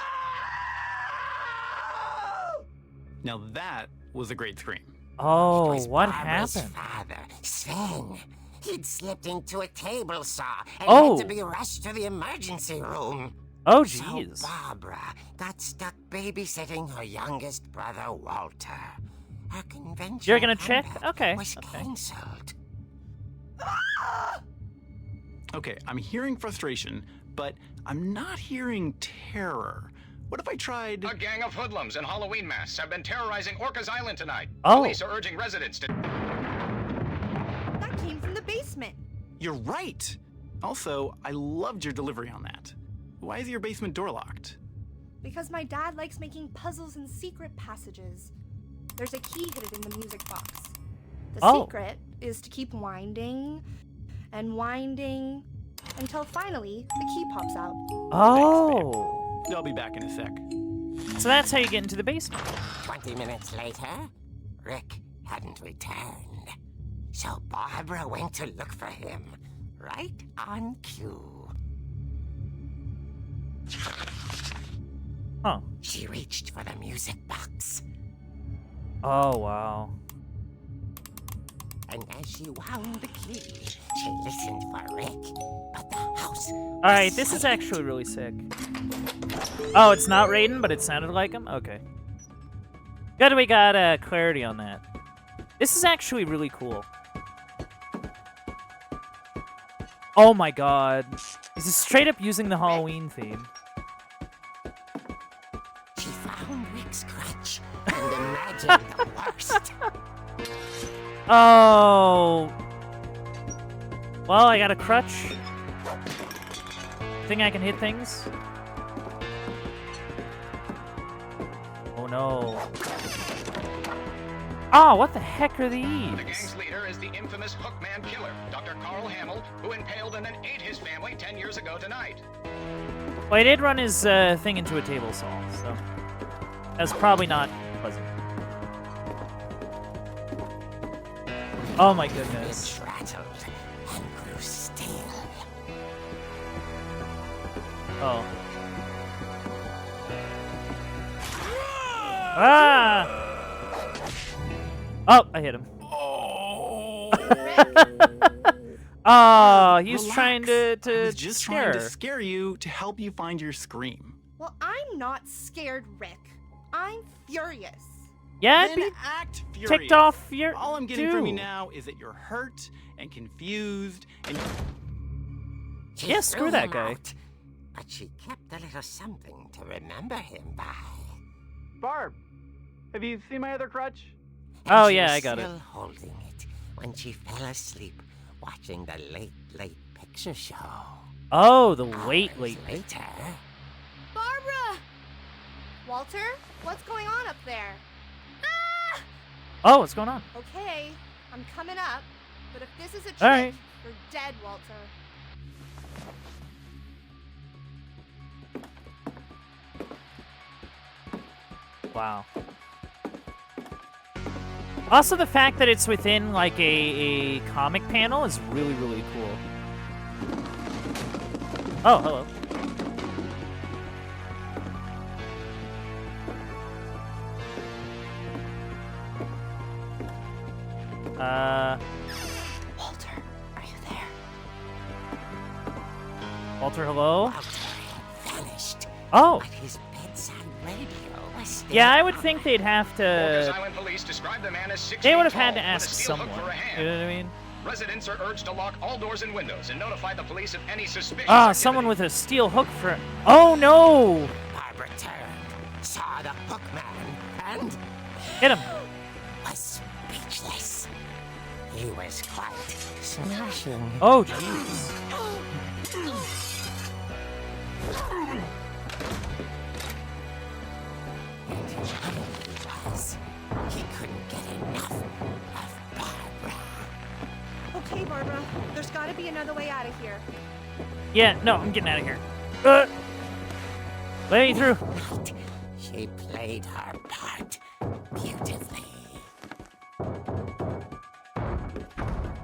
Now that was a great scream. Oh, It was what Barbara's happened? father, Sven. He'd slipped into a table saw and Oh. had to be rushed to the emergency room. Oh, So jeez. Barbara got stuck babysitting her youngest brother, Walter. Her convention You're gonna check? comeback Okay, was okay. cancelled. Okay, I'm hearing frustration, but I'm not hearing terror. What if I tried... A gang of hoodlums in Halloween masks have been terrorizing Orcas Island tonight. Oh. Police are urging residents to... That came from the basement. You're right! Also, I loved your delivery on that. Why is your basement door locked? Because my dad likes making puzzles and secret passages. There's a key hidden in the music box. The Oh. secret is to keep winding and winding until finally the key pops out. Oh. I'll be back in a sec. So that's how you get into the basement. 20 minutes later, Rick hadn't returned. So Barbara went to look for him, right on cue. Huh. She reached for the music box, Oh, wow. and as she wound the key, she listened for Rick, but the house... Alright, this is actually really sick. Oh, it's not Raiden, but it sounded like him? Okay. Good we got clarity on that. This is actually really cool. Oh my god. This is straight up using the Halloween theme. She found Rick's crutch and imagined the worst. Oh. Well, I got a crutch. Think I can hit things? Oh no. Oh, what the heck are The these? gang's leader is the infamous Hookman killer, Dr. Carl Hamill, who impaled and then ate his family 10 years ago tonight. Well, he did run his thing into a table saw, so that's probably not pleasant. Oh my goodness. It rattled and grew still. Oh. Ah! Oh, I hit him. Oh, he was trying to I was just scare trying to her. scare you to help you find your scream. Well, I'm not scared, Rick. I'm furious. Yeah, Then it'd be act furious. ticked off your All I'm getting from you too. now is that you're hurt and confused and... She Yeah, threw screw that him guy. out, but she kept a little something to remember him by. Barb, have you seen my other crutch? And Oh, she yeah, was I got it. still holding it when she fell asleep watching the late picture show. Oh, the Hours late. later, Barbara! Walter, what's going on up there? Oh, what's going on? Okay, I'm coming up, but if this is a trick, All right. you're dead, Walter. Wow. Also, the fact that it's within, like, a comic panel is really, really cool. Oh, hello. Walter, are you there? Walter, hello? Walter had vanished, Oh, but his bedside radio was still yeah, I would on. think they'd have Orcas to... Island police describe the man as 6 They would feet have had tall to with a ask steel hook someone. for a hand. You know what I mean? Residents are urged to lock all doors and windows and notify the police of any suspicious Ah, someone with a steel hook for... Oh, no! Barbara turned, saw the hook man, and Hit him. was speechless. He was quite smashing. Oh, jeez. And the trouble was, he couldn't get enough of Barbara. Okay, Barbara, there's gotta be another way out of here. Yeah, no, I'm getting out of here. Let me through. Right. She played her part beautifully.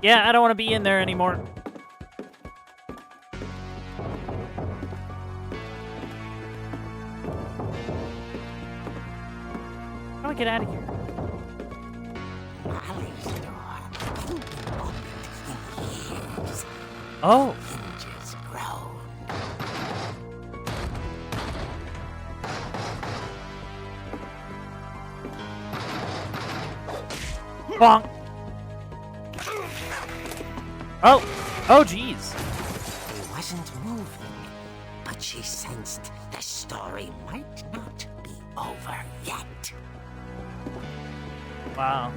Yeah, I don't want to be in there anymore. How do I get out of here? Molly's door hadn't been opened in years. Oh. Hinges groaned. Bonk. Oh. Oh, jeez. He wasn't moving, but she sensed the story might not be over yet. Wow.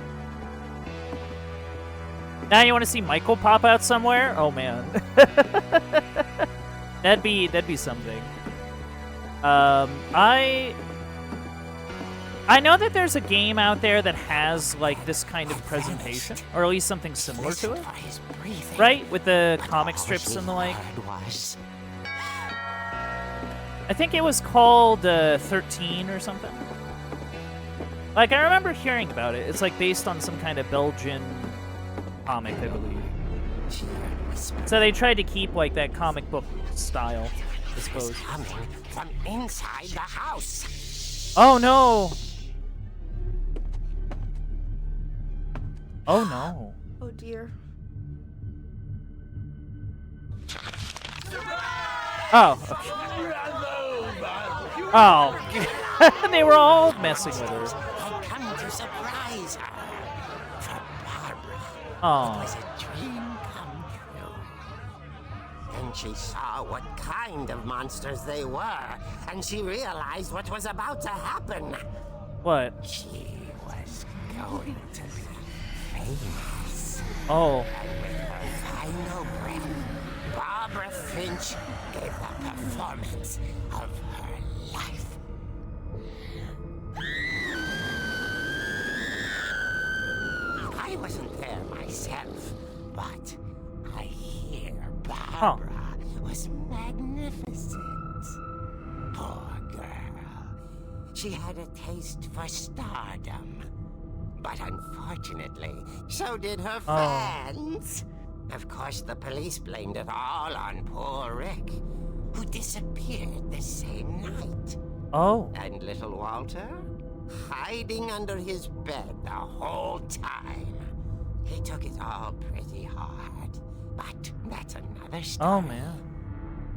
Now you want to see Michael pop out somewhere? Oh man. that'd be something. I know that there's a game out there that has like this kind of presentation, or at least something similar to it. Right? With the comic strips and the like. I think it was called 13 or something. Like, I remember hearing about it. It's like based on some kind of Belgian comic, I believe. So they tried to keep like that comic book style, I suppose. Coming from inside the house. Oh no! Oh no. Oh dear. Oh. Okay. Oh. They were all messing with her. Had come to surprise her. For Barbara, Oh. it was a dream come true. Then she saw what kind of monsters they were, and she realized what was about to happen. What? She was going to be famous. Oh. And with her final breath, Barbara Finch gave the performance of her life. I wasn't there myself, but I hear Barbara was magnificent. Poor girl. She had a taste for stardom. But unfortunately, so did her fans. Of course, the police blamed it all on poor Rick, who disappeared the same night. Oh. And little Walter? Hiding under his bed the whole time. He took it all pretty hard. But that's another story. Oh, man.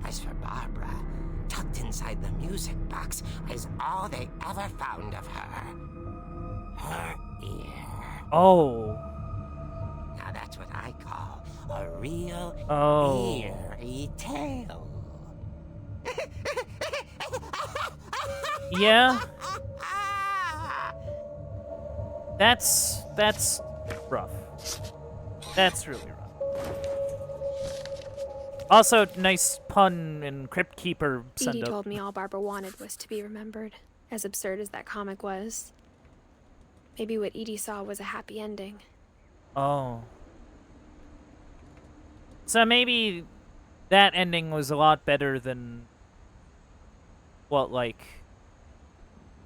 As for Barbara, tucked inside the music box is all they ever found of her. Her ear. Oh. Now that's what I call a real eerie tale. Yeah. That's rough. That's really rough. Also, nice pun and Crypt Keeper send Edie up. told me all Barbara wanted was to be remembered, as absurd as that comic was. Maybe what Edie saw was a happy ending. Oh. So maybe that ending was a lot better than what, like,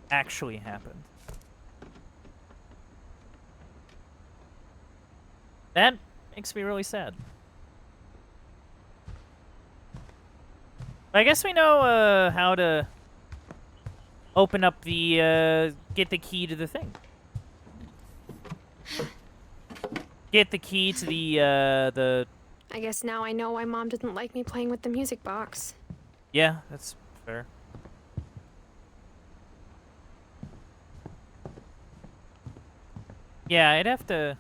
actually happened. That makes me really sad. I guess we know how to open up the, get the key to the thing. Get the key to the... I guess now I know why Mom didn't like me playing with the music box. Yeah, that's fair. Yeah, I'd have to...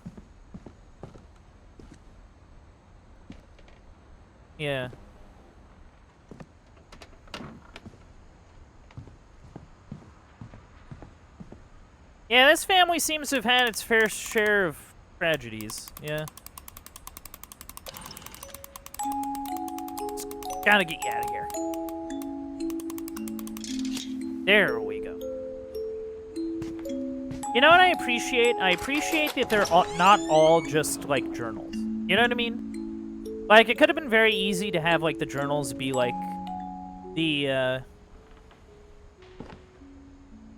Yeah. Yeah, this family seems to have had its fair share of tragedies. Yeah. Gotta get you out of here. There we go. You know what I appreciate? I appreciate that they're not all just, like, journals. You know what I mean? Like, it could have been very easy to have, like, the journals be, like, the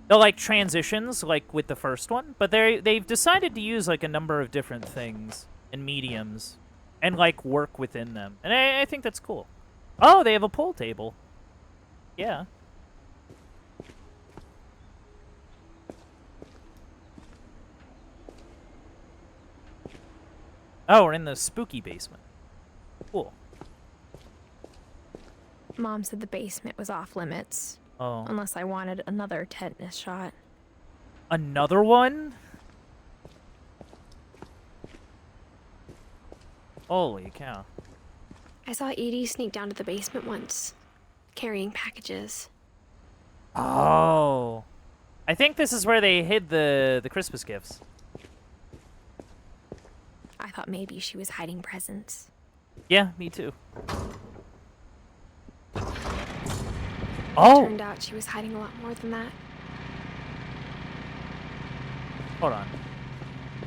like, transitions, like, with the first one. But they've decided to use, like, a number of different things and mediums and, like, work within them. And I think that's cool. Oh, they have a pool table. Yeah. Oh, we're in the spooky basement. Cool. Mom said the basement was off limits. Oh. Unless I wanted another tetanus shot. Another one? Holy cow. I saw Edie sneak down to the basement once, carrying packages. Oh. I think this is where they hid the Christmas gifts. I thought maybe she was hiding presents. Yeah, me too. Oh! Turned out she was hiding a lot more than that. Hold on.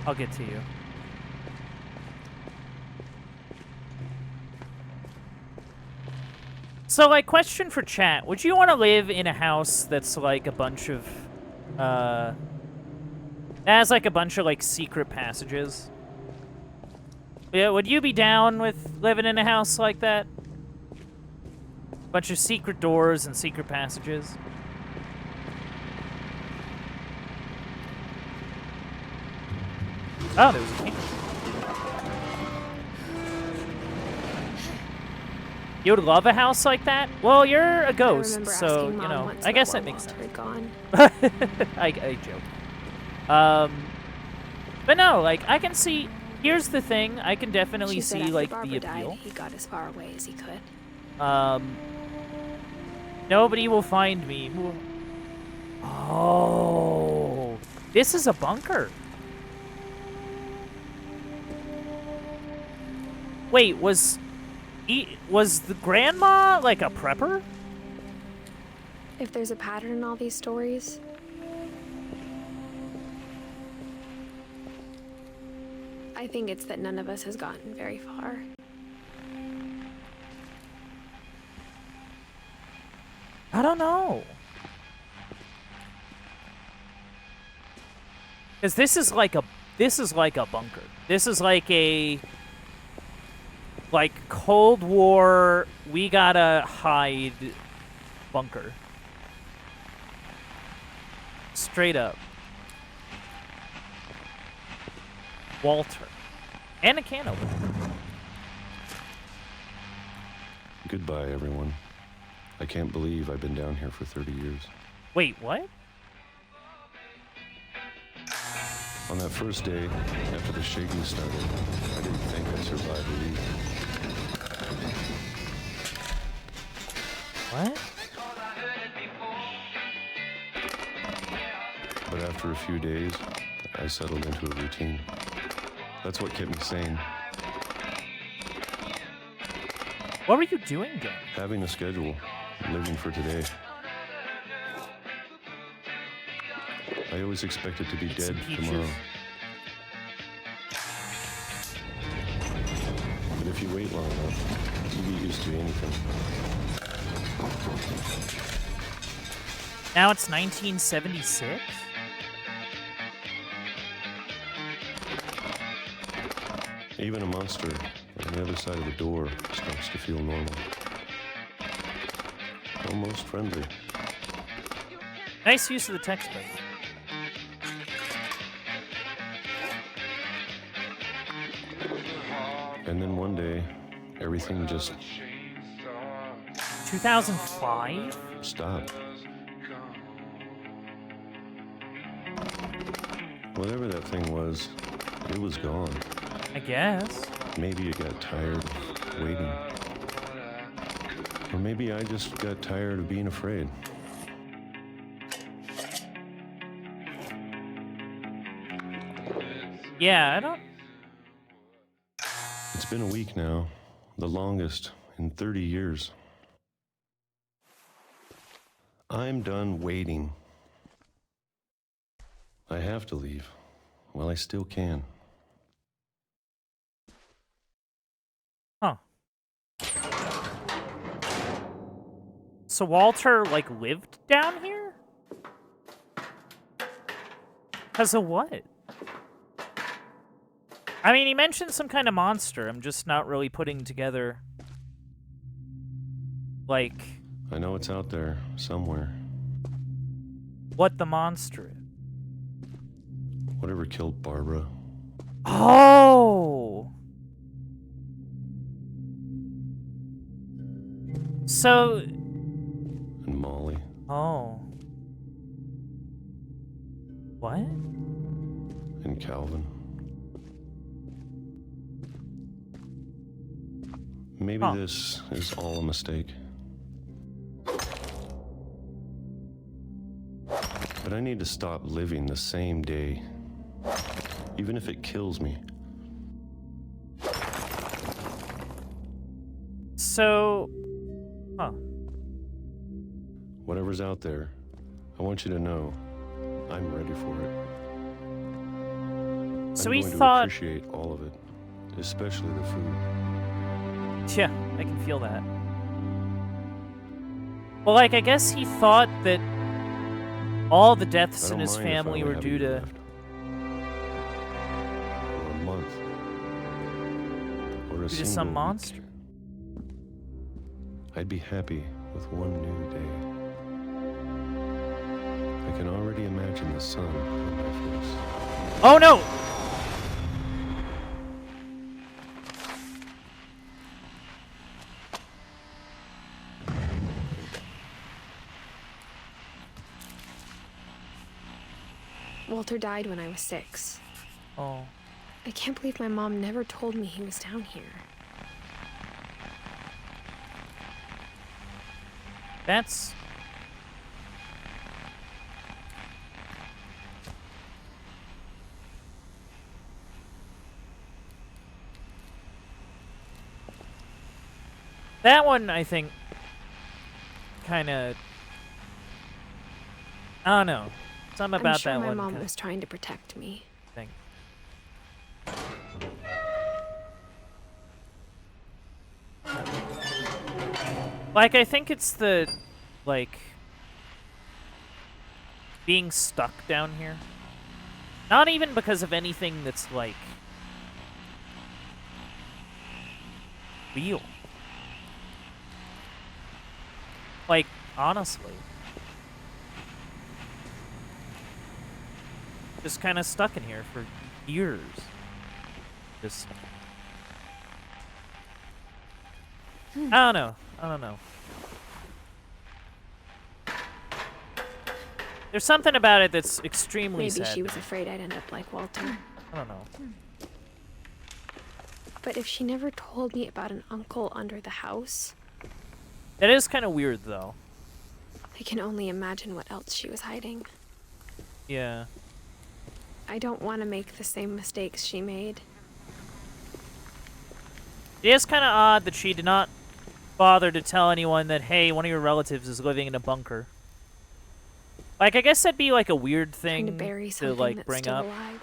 I'll get to you. So, like, question for chat. Would you want to live in a house that's, like, a bunch of, that has, like, a bunch of, like, secret passages? Yeah, would you be down with living in a house like that? Bunch of secret doors and secret passages? Oh, there was a king. You would love a house like that? Well, you're a ghost, so, you know, I guess that makes sense. I joke. But no, like, I can see, here's the thing, I can definitely see, like, the appeal. He got as far away as he could. Nobody will find me. Oh, this is a bunker. Wait, was the grandma like a prepper? If there's a pattern in all these stories, I think it's that none of us has gotten very far. I don't know. Because this is like a bunker. This is like a Cold War, we gotta hide bunker. Straight up. Walter. And a can opener. Goodbye, everyone. I can't believe I've been down here for 30 years. Wait, what? On that first day, after the shaking started, I didn't think I'd survive a week. What? But after a few days, I settled into a routine. That's what kept me sane. What were you doing then? Having a schedule, living for today. I always expected to be dead tomorrow. But if you wait long enough, you get used to anything. Now it's 1976? Even a monster on the other side of the door starts to feel normal. Almost friendly. Nice use of the text button. And then one day, everything just 2005? stopped. Whatever that thing was, it was gone. I guess. Maybe it got tired of waiting. Or maybe I just got tired of being afraid. Yeah, I don't... It's been a week now, the longest in 30 years. I'm done waiting. I have to leave. Well, I still can. Huh. So Walter, like, lived down here? Because of what? I mean, he mentioned some kind of monster. I'm just not really putting together, like... I know it's out there, somewhere. What the monster is. Whatever killed Barbara. Oh! So... And Molly. Oh. What? And Calvin. Maybe this is all a mistake. But I need to stop living the same day, even if it kills me. So... Huh. Whatever's out there, I want you to know I'm ready for it. So I'm he going thought... to appreciate all of it, especially the food. Yeah, I can feel that. Well, like, I guess he thought that all the deaths in his family were due to... Or a month. Or a due to some single monster. week. I'd be happy with one new day. I can already imagine the sun on my face. Oh no! Walter died when I was 6. Oh. I can't believe my mom never told me he was down here. That's... That one, I think, kind of... I don't know. Something about I'm sure that my one. mom was trying to protect me. Thing. Like, I think it's the, like, being stuck down here. Not even because of anything that's, like, real. Like, honestly. Just kind of stuck in here for years. Just... I don't know. There's something about it that's extremely sad. Maybe she was afraid I'd end up like Walter. I don't know. But if she never told me about an uncle under the house... That is kind of weird, though. I can only imagine what else she was hiding. Yeah. I don't want to make the same mistakes she made. It is kind of odd that she did not bother to tell anyone that, hey, one of your relatives is living in a bunker. Like, I guess that'd be, like, a weird thing to bury something like, that's bring still up. alive.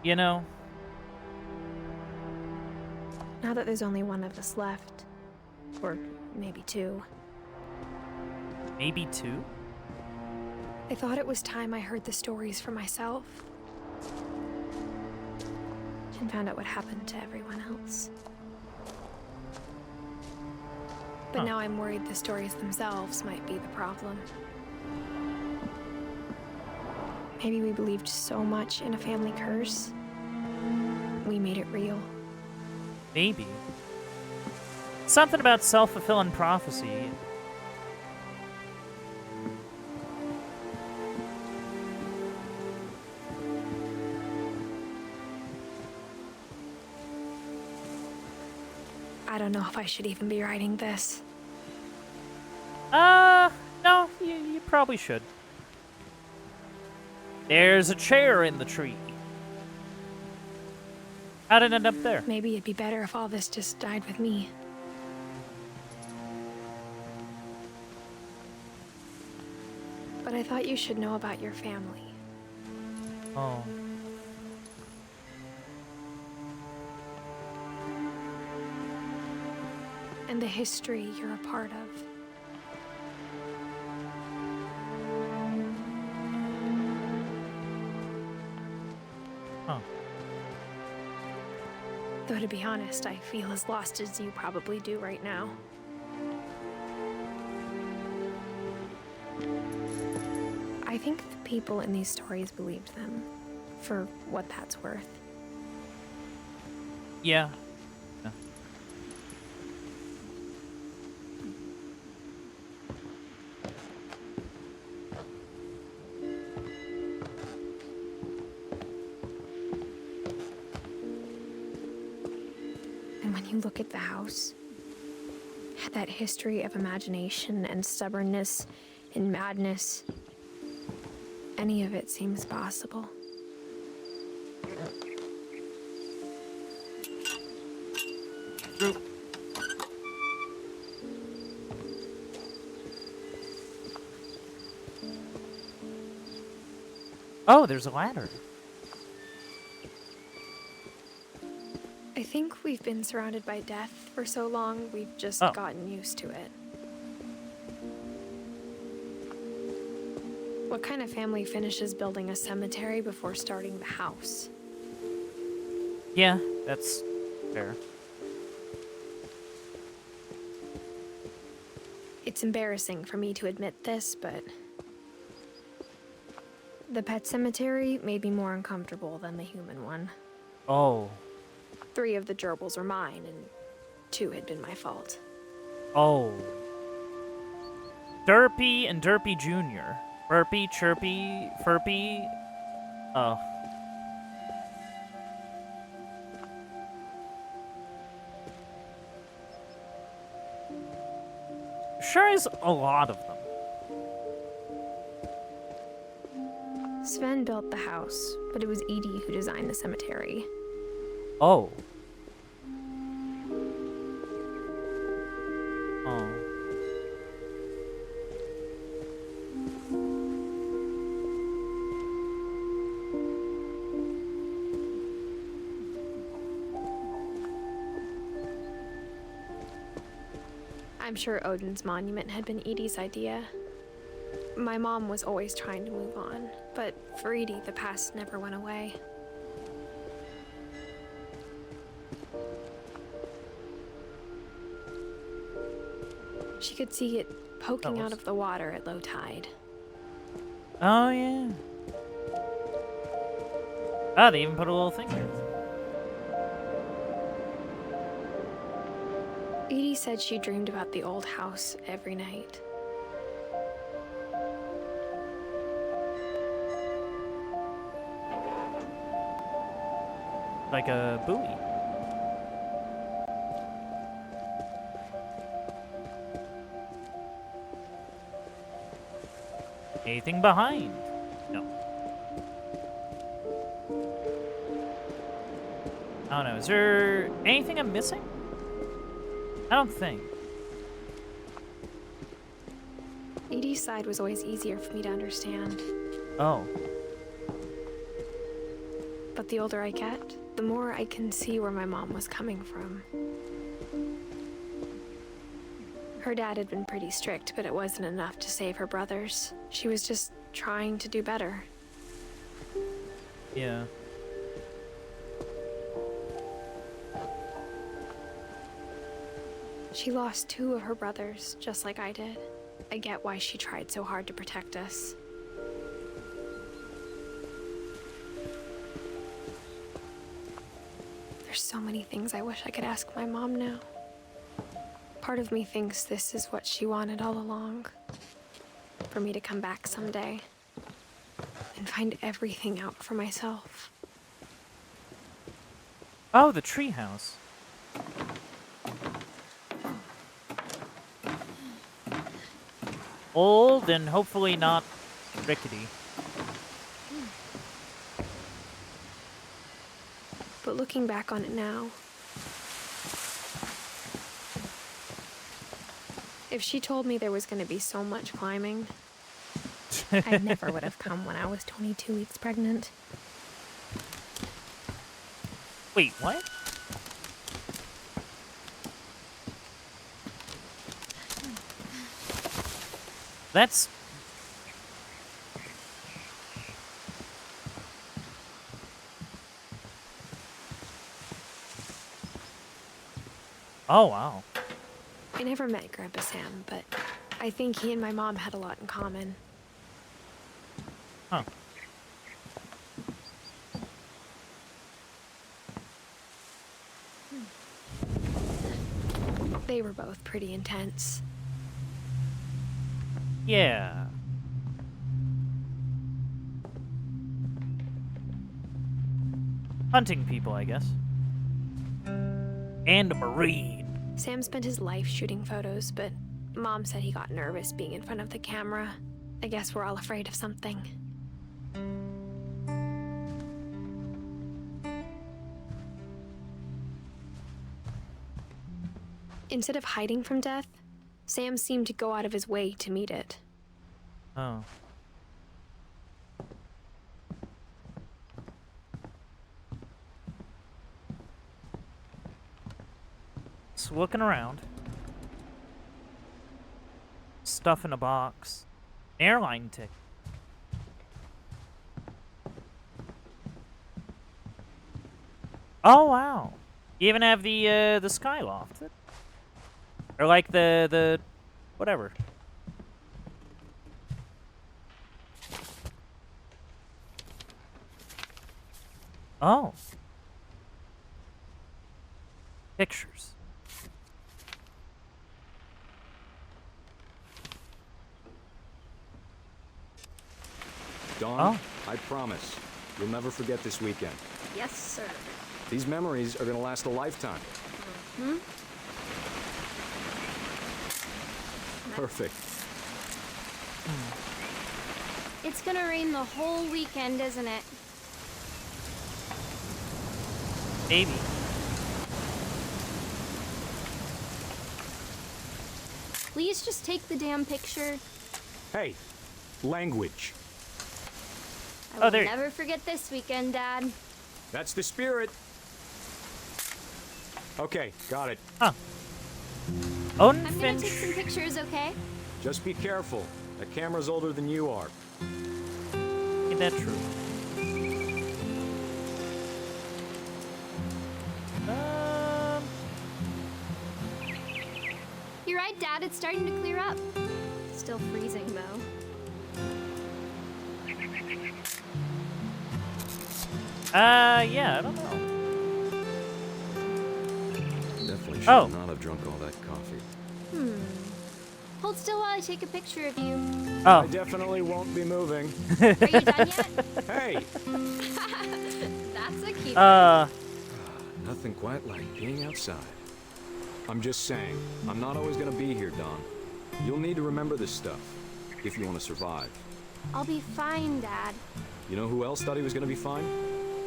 You know? Now that there's only one of us left, or maybe 2. Maybe 2? I thought it was time I heard the stories for myself. And found out what happened to everyone else. But now I'm worried the stories themselves might be the problem. Maybe we believed so much in a family curse, we made it real. Maybe. Something about self-fulfilling prophecy. I don't know if I should even be writing this. No, you probably should. There's a chair in the tree. How'd it end up there? Maybe it'd be better if all this just died with me. But I thought you should know about your family. Oh. And the history you're a part of. Huh. Though to be honest, I feel as lost as you probably do right now. I think the people in these stories believed them, for what that's worth. Yeah. Yeah. And when you look at the house, that history of imagination and stubbornness and madness, any of it seems possible. True. Oh, there's a ladder. I think we've been surrounded by death for so long, we've just gotten used to it. What kind of family finishes building a cemetery before starting the house? Yeah, that's fair. It's embarrassing for me to admit this, but the pet cemetery made me more uncomfortable than the human one. Oh. 3 of the gerbils were mine, and 2 had been my fault. Oh. Derpy and Derpy Jr. Burpy, Chirpy, Furpy. Oh. Sure is a lot of them. Sven built the house, but it was Edie who designed the cemetery. Oh. Oh. I'm sure Odin's monument had been Edie's idea. My mom was always trying to move on, but for Edie, the past never went away. She could see it poking out of the water at low tide. Oh, yeah. Ah, they even put a little thing there. Edie said she dreamed about the old house every night. Like a buoy. Anything behind? No. I don't know. Is there anything I'm missing? I don't think. Edie's side was always easier for me to understand. Oh. But the older I get, the more I can see where my mom was coming from. Her dad had been pretty strict, but it wasn't enough to save her brothers. She was just trying to do better. Yeah. She lost 2 of her brothers, just like I did. I get why she tried so hard to protect us. There's so many things I wish I could ask my mom now. Part of me thinks this is what she wanted all along. For me to come back someday and find everything out for myself. Oh, the treehouse. old and hopefully not rickety. But looking back on it now, if she told me there was going to be so much climbing, I never would have come when I was 22 weeks pregnant. Wait, what? That's... Oh, wow. I never met Grandpa Sam, but I think he and my mom had a lot in common. Huh. They were both pretty intense. Yeah. Hunting people, I guess. And a Marine. Sam spent his life shooting photos, but Mom said he got nervous being in front of the camera. I guess we're all afraid of something. Instead of hiding from death, Sam seemed to go out of his way to meet it. Oh. So looking around. Stuff in a box. Airline ticket. Oh wow. You even have the Skyloft. Or like the whatever. Oh. Pictures. Dawn, I promise, you'll never forget this weekend. Yes, sir. These memories are gonna last a lifetime. Hmm? Perfect. It's gonna rain the whole weekend, isn't it? Maybe. Please just take the damn picture. Hey, language. I will never forget this weekend, Dad. That's the spirit. Okay, got it. Huh. Oh, I'm gonna take some pictures, okay? Just be careful. That camera's older than you are. Ain't that true? You're right, Dad. It's starting to clear up. Still freezing, though. Yeah, I don't know. Definitely should Oh. not have drunk all that coffee. Hold still while I take a picture of you. Oh. I definitely won't be moving. Are you done yet? Hey! That's a cute Nothing quite like being outside. I'm just saying, I'm not always gonna be here, Don. You'll need to remember this stuff, if you want to survive. I'll be fine, Dad. You know who else thought he was gonna be fine?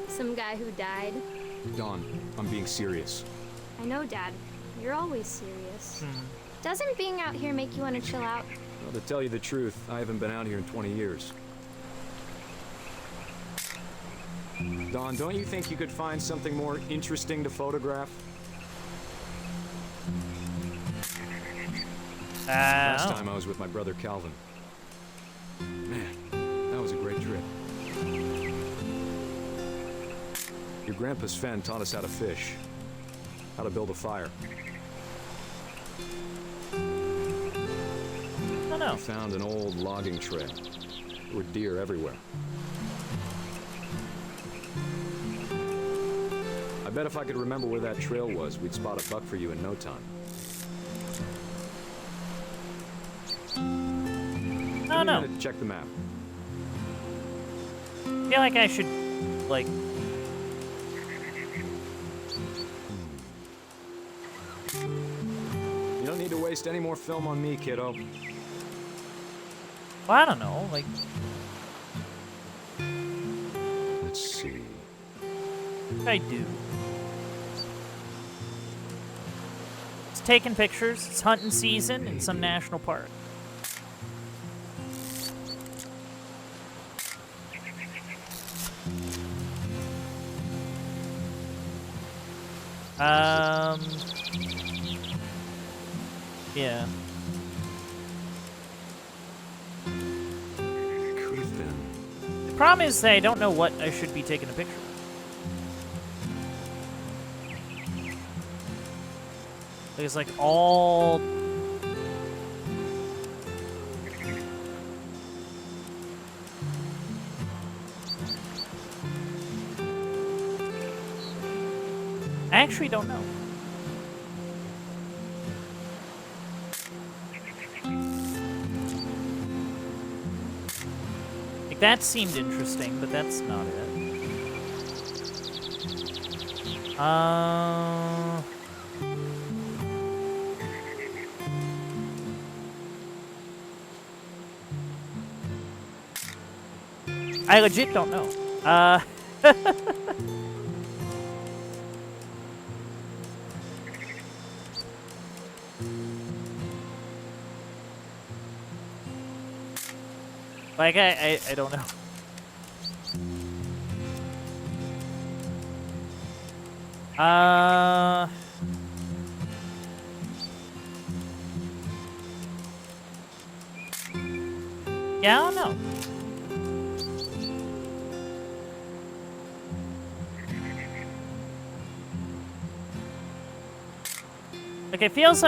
Some guy who died. Don, I'm being serious. I know, Dad. You're always serious. Doesn't being out here make you want to chill out? Well, to tell you the truth, I haven't been out here in 20 years. Don, don't you think you could find something more interesting to photograph? Last time I was with my brother Calvin. Man, that was a great trip. Your grandpa Sven taught us how to fish, how to build a fire. No. We found an old logging trail. There were deer everywhere. I bet if I could remember where that trail was, we'd spot a buck for you in no time. Oh no. Check the map. I feel like I should, like... You don't need to waste any more film on me, kiddo. Well, I don't know, like... Let's see. I do. It's taking pictures. It's hunting season in some national park. Yeah. Could have been. The problem is that I don't know what I should be taking a picture of. It's like all... I actually don't know. Like, that seemed interesting, but that's not it. I legit don't know. Like, I don't know. Yeah, I don't know. Like, it feels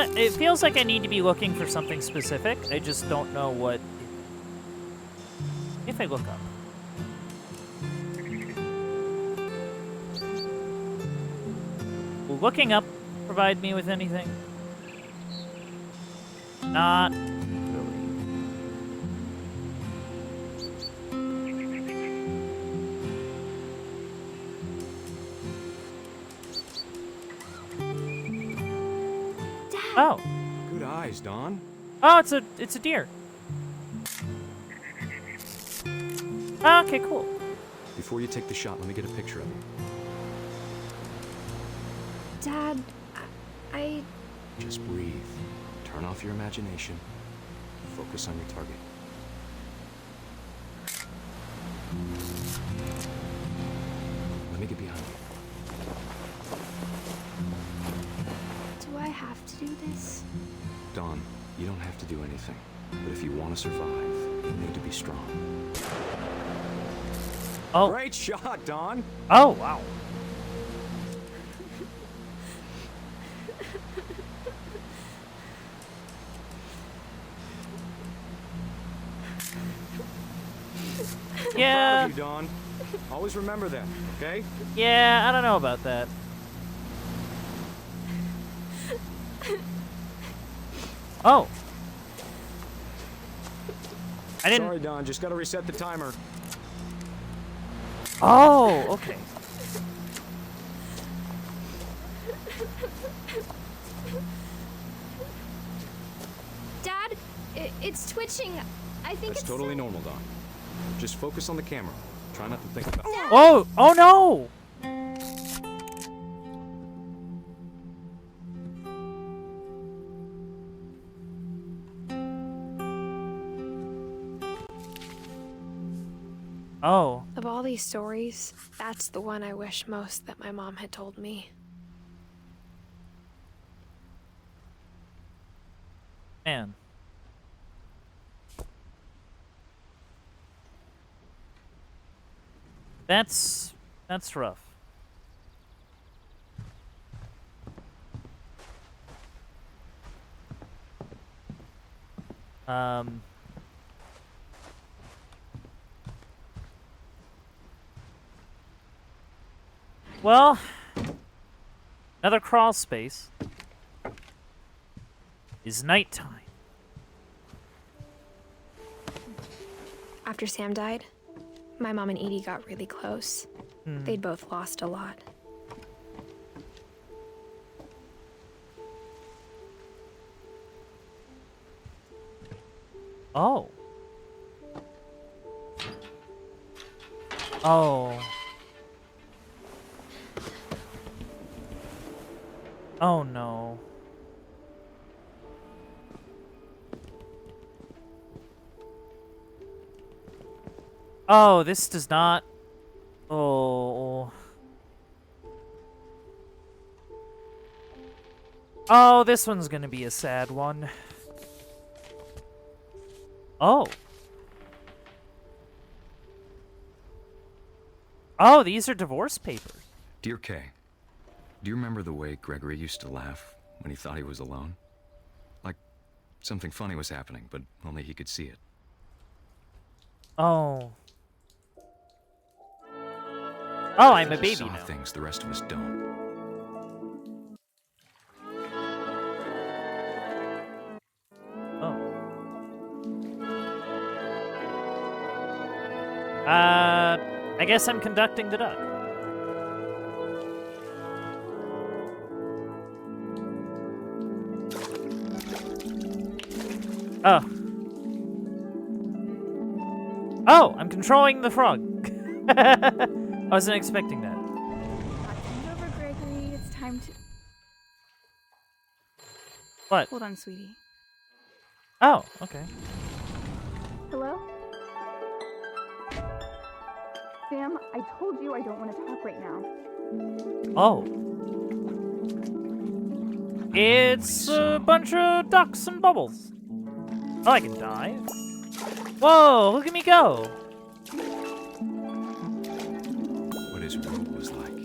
like I need to be looking for something specific. I just don't know what. If I look up. Will looking up provide me with anything? Not really. Oh. Good eyes, Dawn. Oh, it's a deer. Oh, okay, cool. Before you take the shot, let me get a picture of it. Dad, I... Just breathe. Turn off your imagination. Focus on your target. Let me get behind you. Do I have to do this? Dawn, you don't have to do anything. But if you want to survive, you need to be strong. Oh. Great shot, Dawn. Oh, wow. Yeah. I'm proud of you, Dawn. Always remember that, okay? Yeah, I don't know about that. Oh. I didn't. Sorry, Dawn. Just gotta reset the timer. Oh, okay. Dad, it's twitching. I think That's totally normal, Dawn. Just focus on the camera. Try not to think about it. Oh! Oh no! Oh. Of all these stories, that's the one I wish most that my mom had told me. Man. That's rough. Well, another crawl space is nighttime. After Sam died, my mom and Edie got really close. They'd both lost a lot. Oh. Oh. Oh no. Oh, this does not... Oh. Oh, this one's gonna be a sad one. Oh. Oh, these are divorce papers. Dear Kay, do you remember the way Gregory used to laugh when he thought he was alone? Like something funny was happening, but only he could see it. Oh. Oh, I'm a He baby saw now. things the rest of us don't. Oh. I guess I'm conducting the duck. Oh. Oh, I'm controlling the frog. I wasn't expecting that. Hand over, Gregory. It's time to... What? Hold on, sweetie. Oh, okay. Hello? Sam, I told you I don't want to talk right now. Oh. It's a bunch of ducks and bubbles. Oh, I can dive. Whoa, look at me go. What his world was like.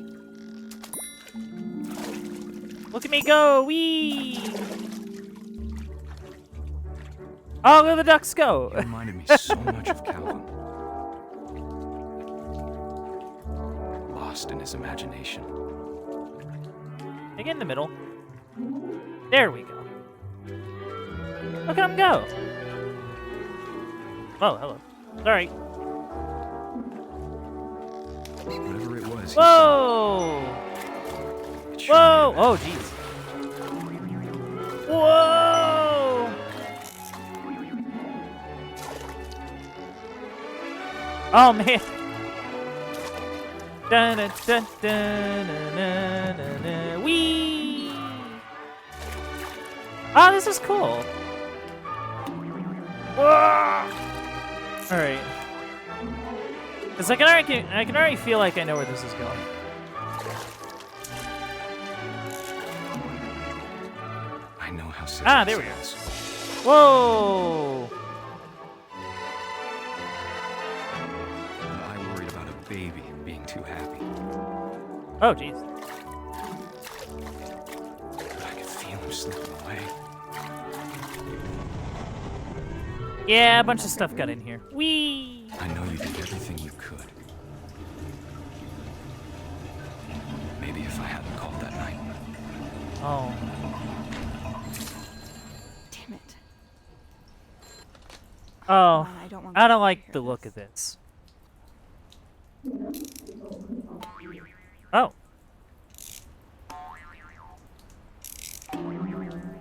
Look at me go. Whee! Oh, look at the ducks go. He reminded me so much of Calvin. Lost in his imagination. Get in the middle. There we go. Look at him go. Oh, hello. Sorry. Whatever it was. Whoa! Whoa! Oh, jeez. Whoa! Oh, man. Dun dun dun dun dun dun dun. Whee! Oh, this is cool. Whoa! All right. Cause I can already feel like I know where this is going. I know how sad. Ah, there we go. Whoa! I worried about a baby being too happy. Oh, jeez. But I could feel him slipping away. Yeah, a bunch of stuff got in here. Whee! I know you did everything you could. Maybe if I hadn't called that night. Oh. Damn it. Oh. I don't like the look of this. Oh.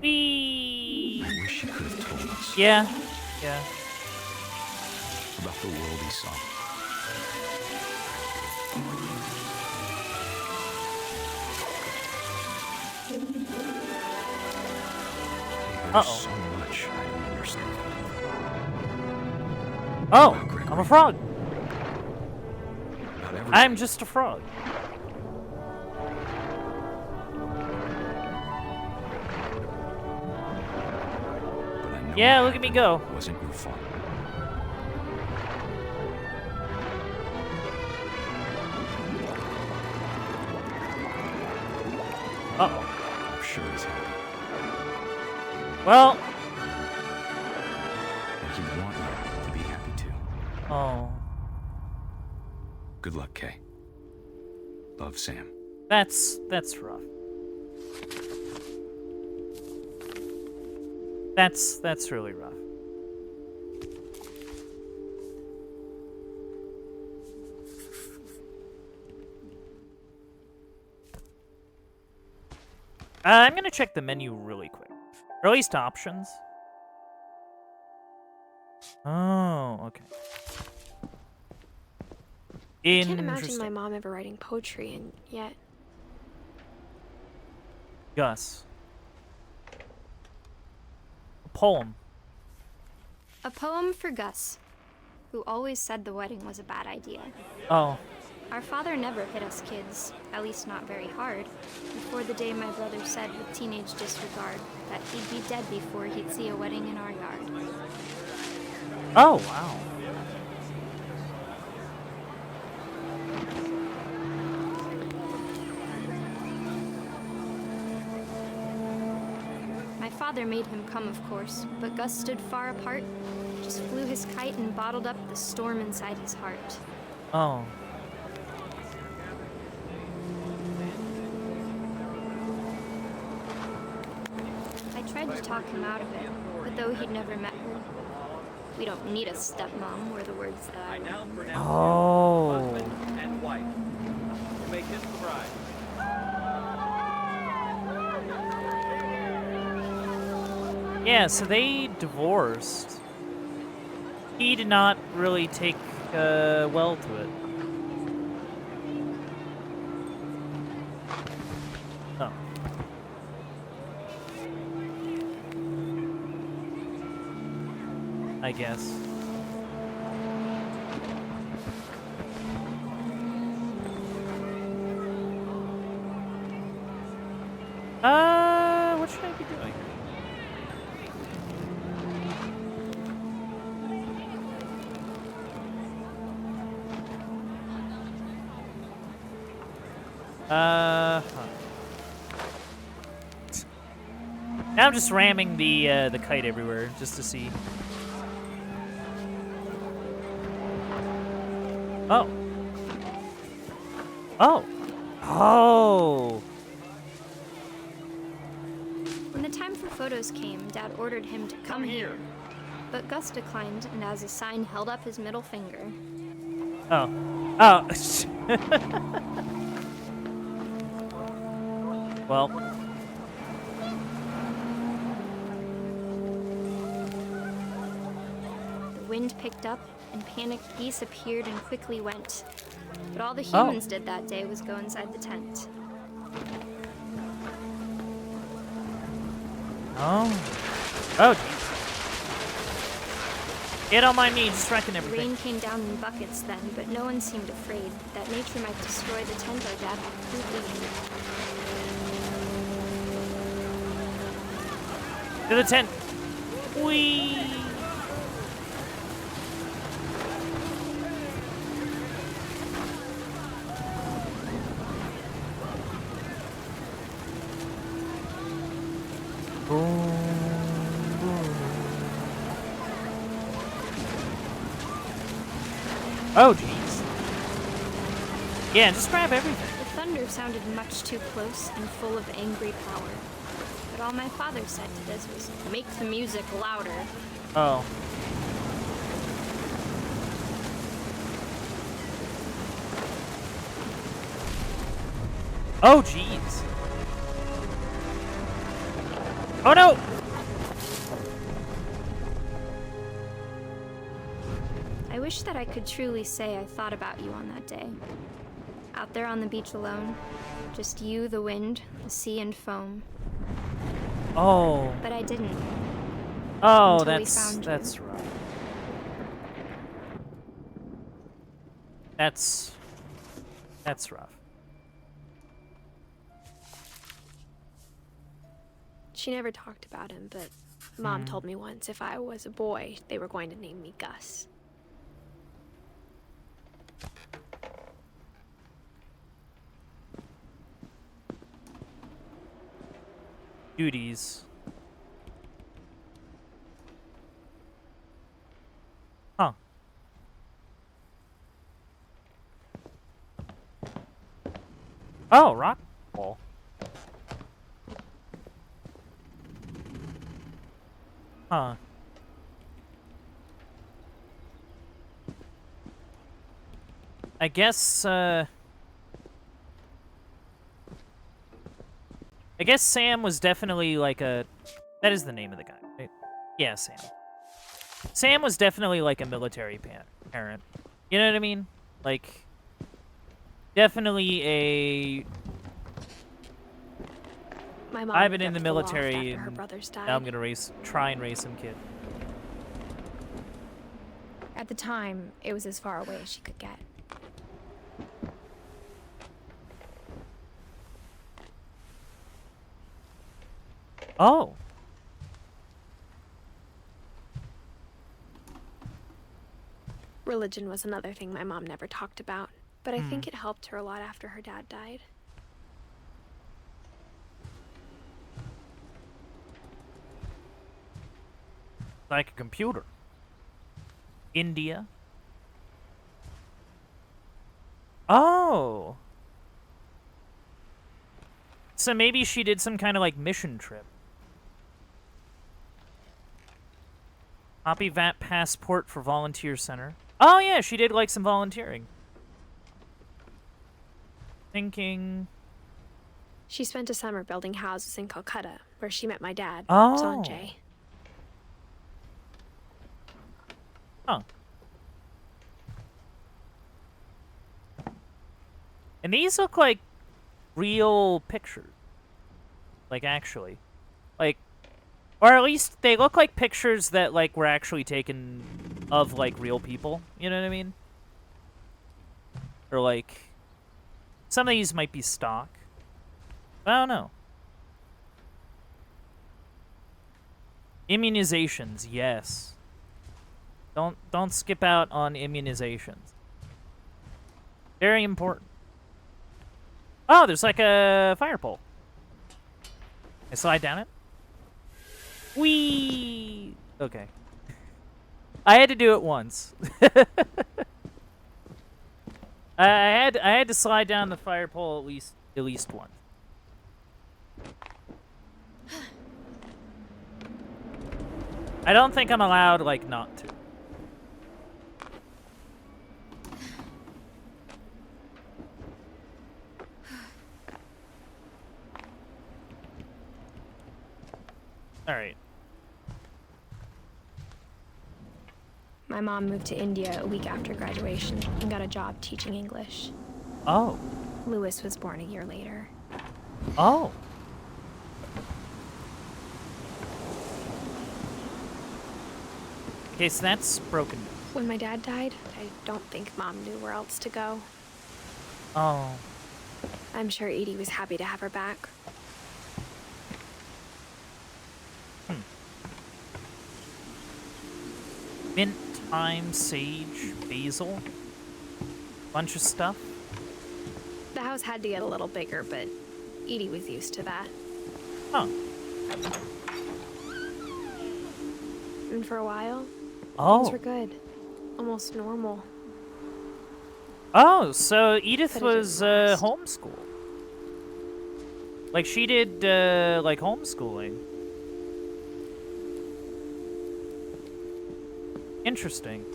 Whee! I wish you could have told us. Yeah. Yeah. About the world he saw. There's so much I don't understand. Oh, I'm a frog. About everything. I'm just a frog. But I know Yeah, what look at me go. happened wasn't your fault. Uh-oh. I'm sure he's happy. Well. And he'd want you to be happy too. Oh. Good luck, Kay. Love, Sam. That's rough. That's really rough. I'm gonna check the menu really quick. Or at least options. Oh, okay. I can't imagine my mom ever writing poetry, and yet... Gus. A poem. A poem for Gus, who always said the wedding was a bad idea. Oh. Our father never hit us kids, at least not very hard, before the day my brother said with teenage disregard that he'd be dead before he'd see a wedding in our yard. Oh, wow. My father made him come, of course, but Gus stood far apart, just flew his kite and bottled up the storm inside his heart. Oh. I tried to talk him out of it, but though he'd never met her, we don't need a stepmom, were the words that I now pronounce husband and wife. You make him the bride. Yeah, so they divorced. He did not really take well to it. Oh. I guess. What should I be doing? Huh. Now I'm just ramming the kite everywhere just to see. Oh. Oh. Oh. When the time for photos came, Dad ordered him to come here. But Gus declined, and as a sign held up his middle finger. Oh. Oh. Well. The wind picked up, and panicked geese appeared and quickly went. But all the humans did that day was go inside the tent. Oh. Oh, geez. Yeah, don't mind me, just wrecking everything. Rain came down in buckets then, but no one seemed afraid that nature might destroy the tent our dad had crudely made. To the tent. Whee! Oh, jeez. Yeah, just grab everything. The thunder sounded much too close and full of angry power. But all my father said to this was, make the music louder. Oh. Oh, jeez. Oh, no! I wish that I could truly say I thought about you on that day. Out there on the beach alone, just you, the wind, the sea, and foam. Oh. But I didn't. Oh, until that's rough. That's rough. She never talked about him, but Mom told me once if I was a boy, they were going to name me Gus. Duties. Huh. Oh, rock wall. Huh. I guess Sam was definitely like a... That is the name of the guy, right? Yeah, Sam. Sam was definitely like a military parent. You know what I mean? Like, Definitely a... My mom I've been moved in up the to loft military, after her and brothers died. now I'm gonna try and raise some kid. At the time, it was as far away as she could get. Oh. Religion was another thing my mom never talked about, but I think it helped her a lot after her dad died. Like a computer. India. Oh. So maybe she did some kind of like mission trip. Copy VAT passport for volunteer center. Oh yeah, she did like some volunteering. Thinking. She spent a summer building houses in Calcutta, where she met my dad, Oh. Sanjay. Huh. And these look like real pictures. Like, actually. Like, or at least they look like pictures that, like, were actually taken of, like, real people. You know what I mean? Or, like, some of these might be stock. I don't know. Immunizations, yes. Don't skip out on immunizations. Very important. Oh, there's like a fire pole. I slide down it. Whee! Okay. I had to do it once. I had to slide down the fire pole at least once. I don't think I'm allowed, like, not to. Alright. My mom moved to India a week after graduation and got a job teaching English. Oh. Lewis was born a year later. Oh. Okay, so that's broken. When my dad died, I don't think Mom knew where else to go. Oh. I'm sure Edie was happy to have her back. Mint, thyme, sage, basil. Bunch of stuff. The house had to get a little bigger, but Edie was used to that. Huh. And for a while, Oh. things were good. Almost normal. Oh, so Edith But it was didn't last. homeschooled. Like she did like homeschooling. Interesting.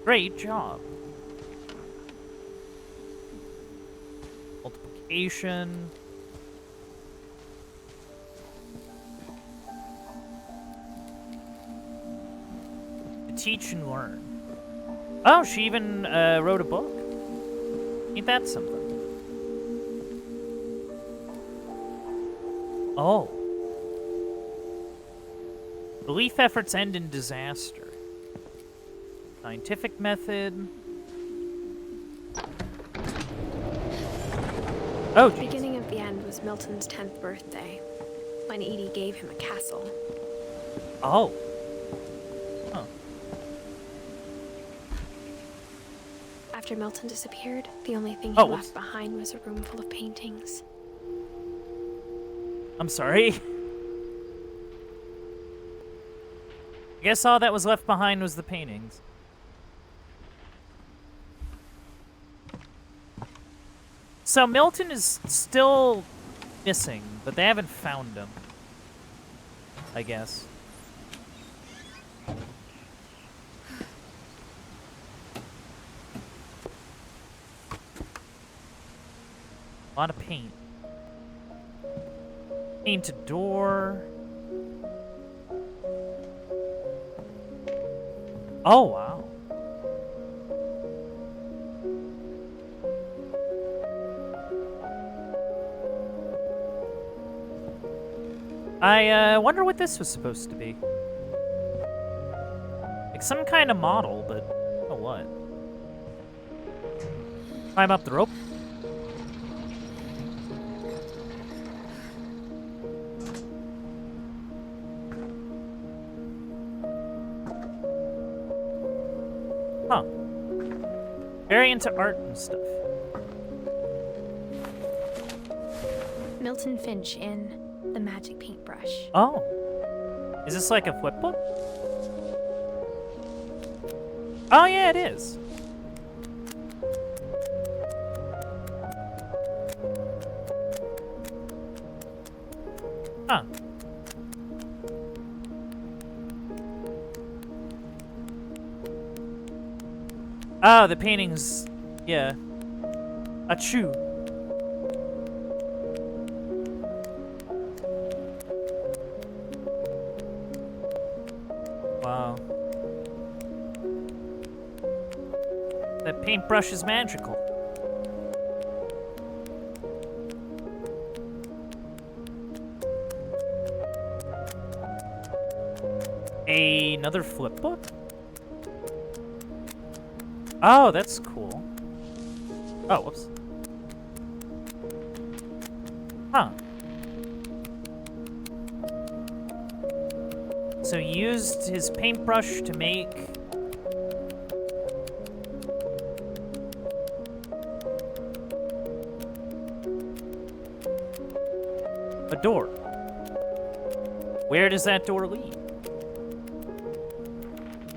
Great job. Multiplication. Teach and learn. Oh, she even wrote a book. Ain't that something? Oh. Relief efforts end in disaster. Scientific method. Oh, The geez. beginning of the end was Milton's 10th birthday, when Edie gave him a castle. Oh. Huh. After Milton disappeared, the only thing he Oh, left whoops. behind was a room full of paintings. I'm sorry. I guess all that was left behind was the paintings. So Milton is still missing, but they haven't found him. I guess. A lot of paint. Painted door. Oh, wow. I wonder what this was supposed to be. Like some kind of model, but I don't know what. Climb up the rope. Huh. Very into art and stuff. Milton Finch in The Magic Paintbrush. Oh. Is this like a flip book? Oh yeah, it is. Huh. Oh, the paintings, yeah. Achoo. Wow. That paintbrush is magical. Another flip book? Oh, that's cool. Oh, whoops. Huh. So he used his paintbrush to make a door. Where does that door lead?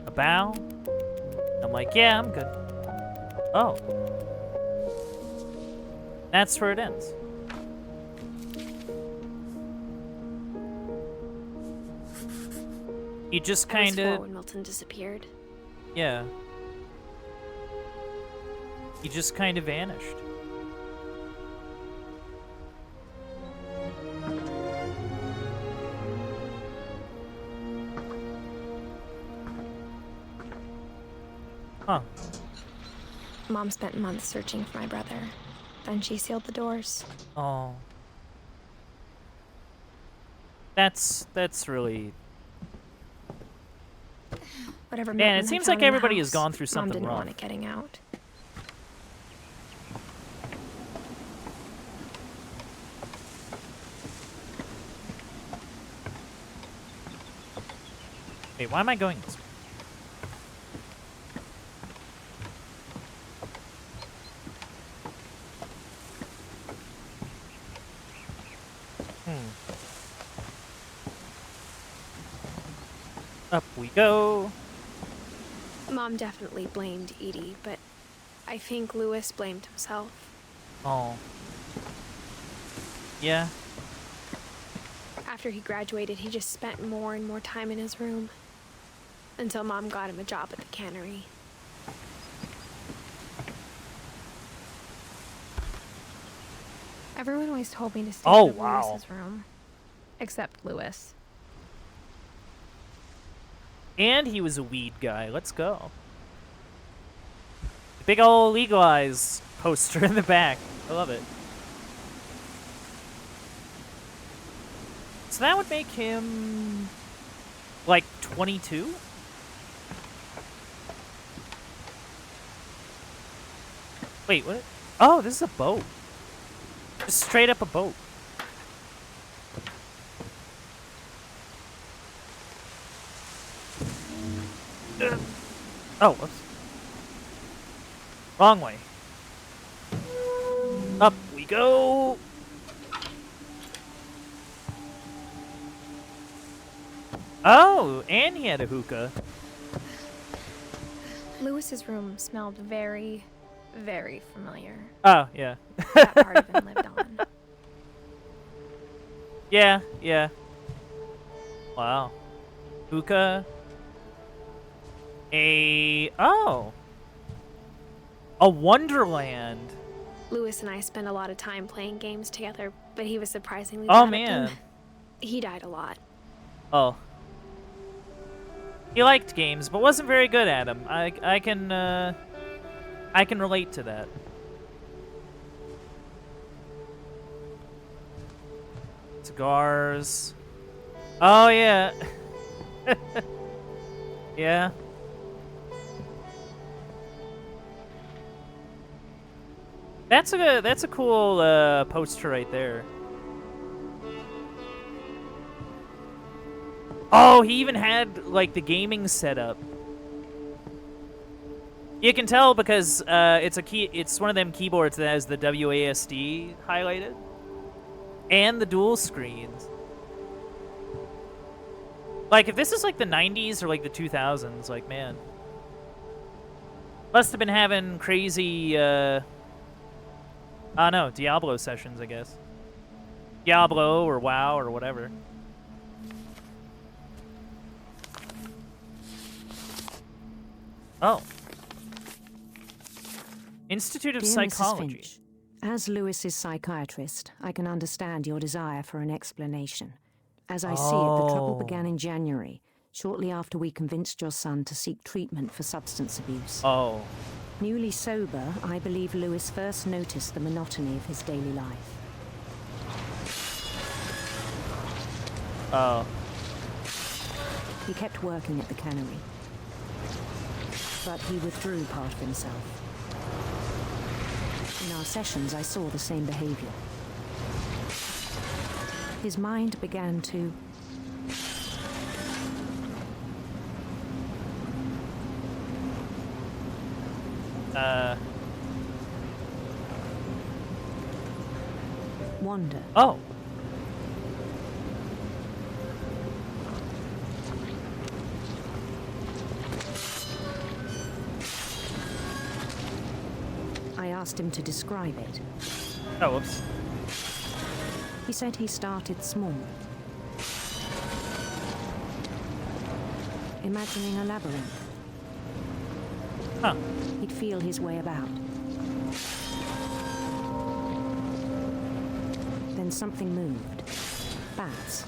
A bow? I'm like, yeah, I'm good. Oh. That's where it ends. He just kind of... when Milton disappeared. Yeah. He just kind of vanished. Huh. Mom spent months searching for my brother. Then she sealed the doors. Oh. That's really... Whatever. Man, Milton it had seems found like in the everybody has house, gone through Mom something didn't rough. want it getting out. Wait, why am I going this way? Up we go. Mom definitely blamed Edie, but I think Lewis blamed himself. Oh. Yeah. After he graduated, he just spent more and more time in his room. Until Mom got him a job at the cannery. Everyone always told me to stay Oh, in wow. Lewis's room. Except Lewis. And he was a weed guy. Let's go. Big ol' legalize poster in the back. I love it. So that would make him like 22? Wait, what? Oh, this is a boat. Just straight up a boat. Oh, whoops. Wrong way. Up we go. Oh, and he had a hookah. Lewis's room smelled very, very familiar. Oh, yeah. That part of him lived on. Yeah, yeah. Wow. Hookah. Oh. A Wonderland. Lewis and I spent a lot of time playing games together, but he was surprisingly Oh, bad at them. man. He died a lot. Oh. He liked games, but wasn't very good at them. I can relate to that. Cigars. Oh yeah. Yeah. That's a cool poster right there. Oh, he even had like the gaming setup. You can tell because it's one of them keyboards that has the WASD highlighted and the dual screens. Like if this is like the 90s or like the 2000s, like man. Must have been having crazy no, Diablo sessions, I guess. Diablo or WoW or whatever. Oh. Institute of Dear Psychology. Mrs. Finch, as Lewis's psychiatrist, I can understand your desire for an explanation. As I see it, the trouble began in January, shortly after we convinced your son to seek treatment for substance abuse. Oh. Newly sober, I believe Lewis first noticed the monotony of his daily life. Oh. He kept working at the cannery, but he withdrew part of himself. In our sessions, I saw the same behavior. His mind began to wander. Oh. I asked him to describe it. Oh, whoops. He said he started small, imagining a labyrinth. Huh. He'd feel his way about. Then something moved. Bats.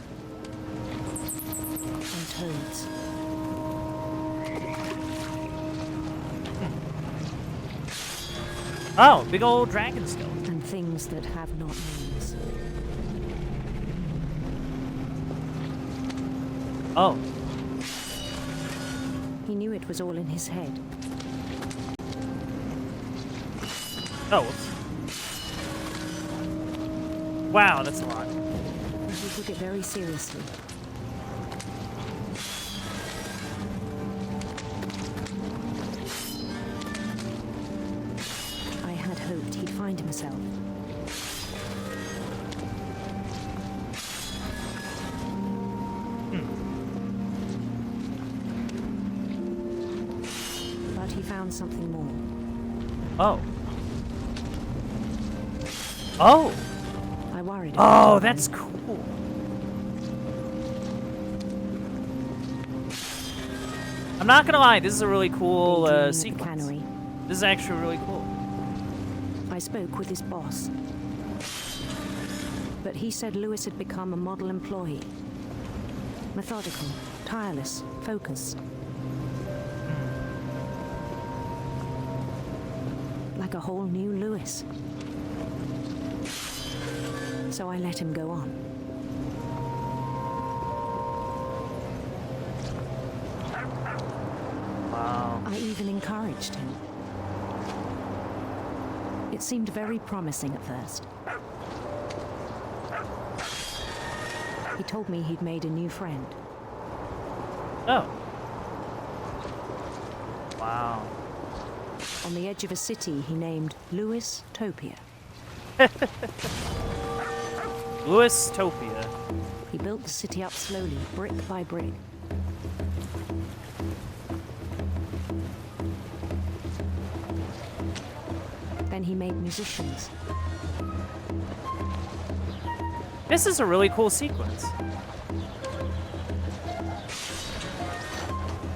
And toads. Oh, big old dragon skeleton. And things that have not names. Oh. He knew it was all in his head. Oh, whoops. Wow, that's a lot. He took it very seriously. I had hoped he'd find himself. But he found something more. Oh. Oh. I worried. Oh, that's cool. I'm not gonna lie, this is a really cool sequence. This is actually really cool. I spoke with his boss, but he said Lewis had become a model employee. Methodical, tireless, focused. Like a whole new Lewis. So I let him go on. Wow. I even encouraged him. It seemed very promising at first. He told me he'd made a new friend. Oh. Wow. On the edge of a city he named Lewis Topia. Lewis Topia. He built the city up slowly, brick by brick. Then he made musicians. This is a really cool sequence.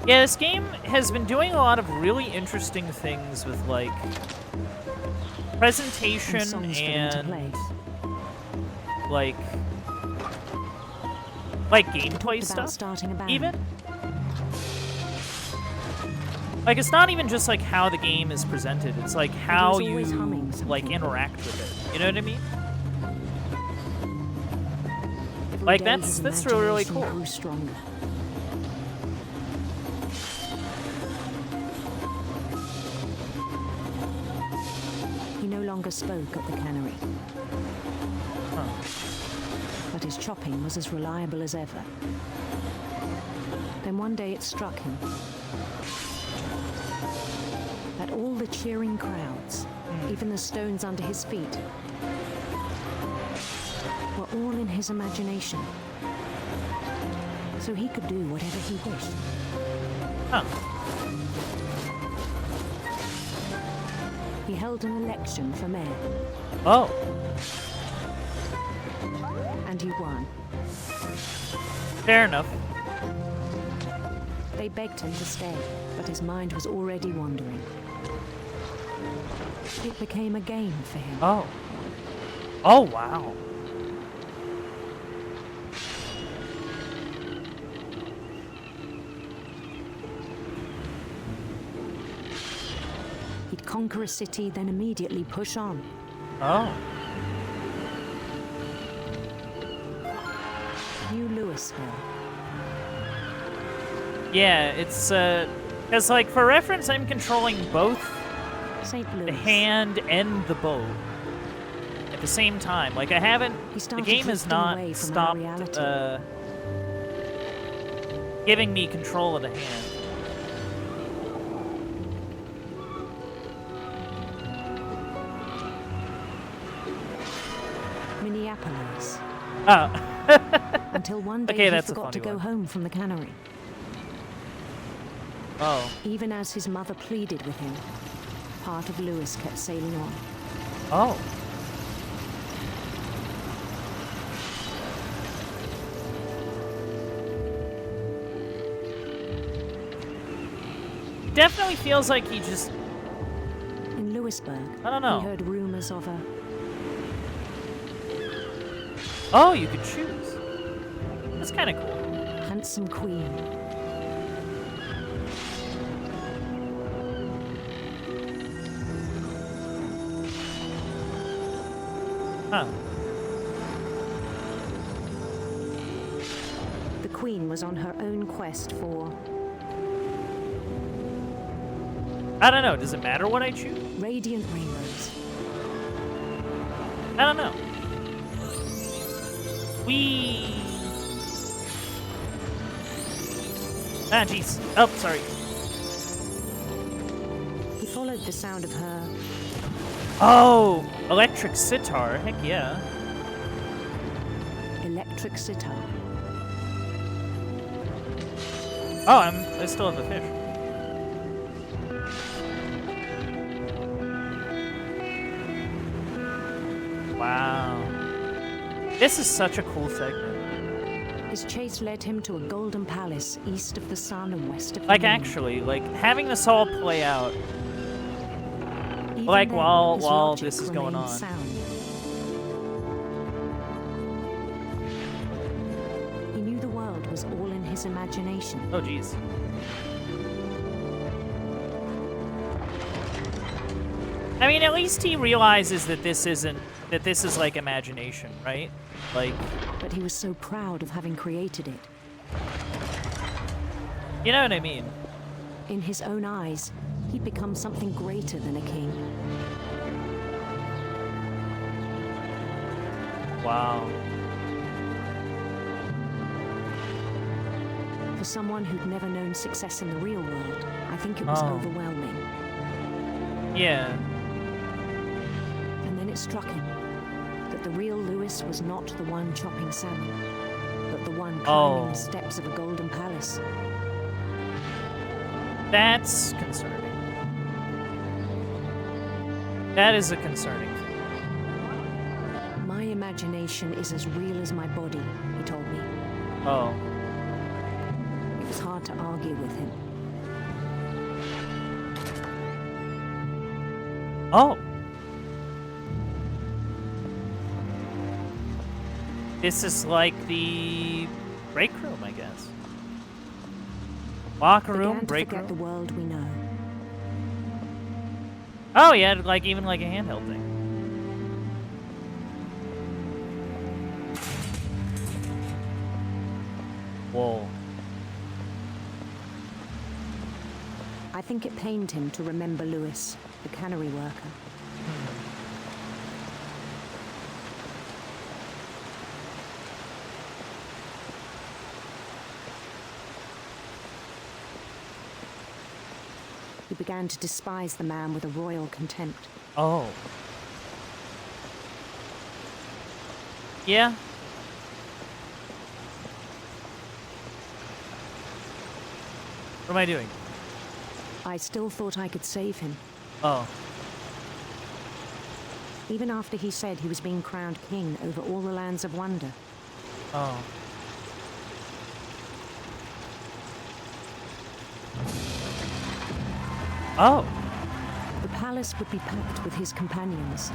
Yeah, this game has been doing a lot of really interesting things with, like, presentation and like gameplay stuff, even. Like, it's not even just, like, how the game is presented. It's, like, how you, like, interact with it. You know what I mean? Like, day, that's his really, really imagination cool. grew stronger. He no longer spoke at the cannery. But his chopping was as reliable as ever. Then one day it struck him that all the cheering crowds, even the stones under his feet, were all in his imagination. So he could do whatever he wished. He held an election for mayor. Oh. And he won. Fair enough. They begged him to stay, but his mind was already wandering. It became a game for him. Oh. Oh, wow. He'd conquer a city, then immediately push on. Oh. New Louisville. Yeah, it's, because, like, for reference, I'm controlling both St. Louis. the hand and the bow at the same time. Like, I haven't, the game has not stopped, giving me control of the hand. Minneapolis. Oh. Until one day Okay, he that's a forgot to funny go one. home from the cannery. Oh. Even as his mother pleaded with him, part of Lewis kept sailing on. Oh. Definitely feels like he just... In Lewisburg, I don't know. he heard rumors of a... Oh, you could choose. That's kind of cool. handsome queen. Huh. The queen was on her own quest for... I don't know. Does it matter what I choose? Radiant rainbows. I don't know. Ah, jeez. Oh, sorry. He followed the sound of her... Oh! Electric sitar. Heck yeah. electric sitar. Oh, I still have the fish. Wow. This is such a cool segment. His chase led him to a golden palace east of the sun and west of the Like, moon. actually, like, having this all play out, Even like, then, his while logic this is going remained on. sound. He knew the world was all in his imagination. Oh, jeez. I mean, at least he realizes that this isn't, that this is like imagination, right? Like... But he was so proud of having created it. You know what I mean? In his own eyes, he'd become something greater than a king. Wow. For someone who'd never known success in the real world, I think it was overwhelming. Yeah. And then it struck him that the real Lewis was not the one chopping salmon, but the one climbing the steps of a golden palace. That's concerning. That is a concerning thing. My imagination is as real as my body, he told me. Oh. It was hard to argue with him. Oh. This is like the break room, I guess. Locker room, break room. The world we know. Oh yeah, like even like a handheld thing. Whoa. I think it pained him to remember Lewis, the cannery worker. He began to despise the man with a royal contempt. Oh. Yeah. What am I doing? I still thought I could save him. Oh. Even after he said he was being crowned king over all the lands of wonder. Oh. Oh. The palace would be packed with his companions.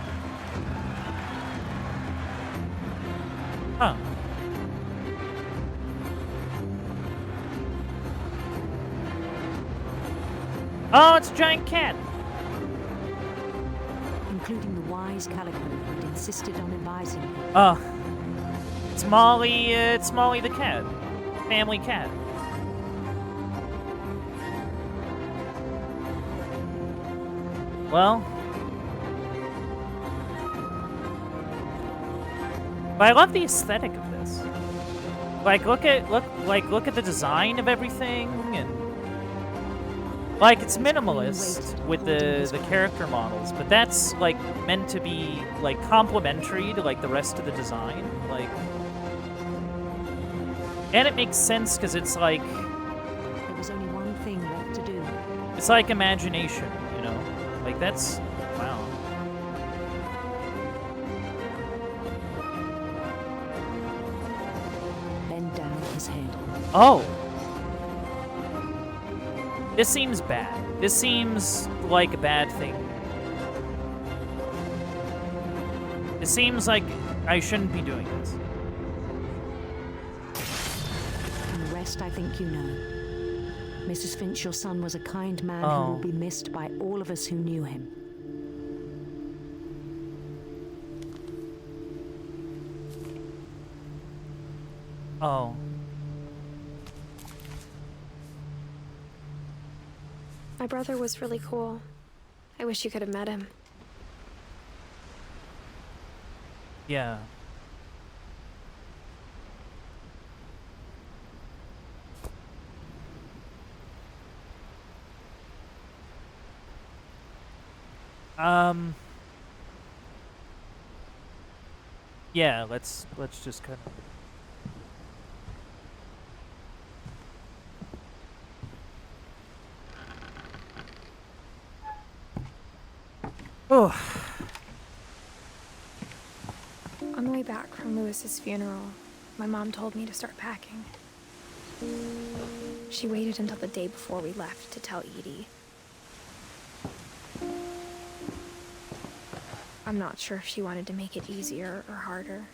Huh. Oh, it's a giant cat. Including the wise Calico who'd insisted on advising him. Oh. It's Molly the cat. Family cat. Well. But I love the aesthetic of this. Like, look at the design of everything, and like it's minimalist with the character models, but that's like meant to be like complementary to like the rest of the design, like, and it makes sense because it's like there was only one thing left to do. It's like imagination, you know, like that's wow. Bend down his head. Oh. This seems bad. This seems like a bad thing. It seems like I shouldn't be doing this. And the rest I think you know. Mrs. Finch, your son was a kind man who will be missed by all of us who knew him. Oh. My brother was really cool. I wish you could have met him. Yeah. Yeah, let's just kind of On the way back from Lewis's funeral, my mom told me to start packing. She waited until the day before we left to tell Edie. I'm not sure if she wanted to make it easier or harder.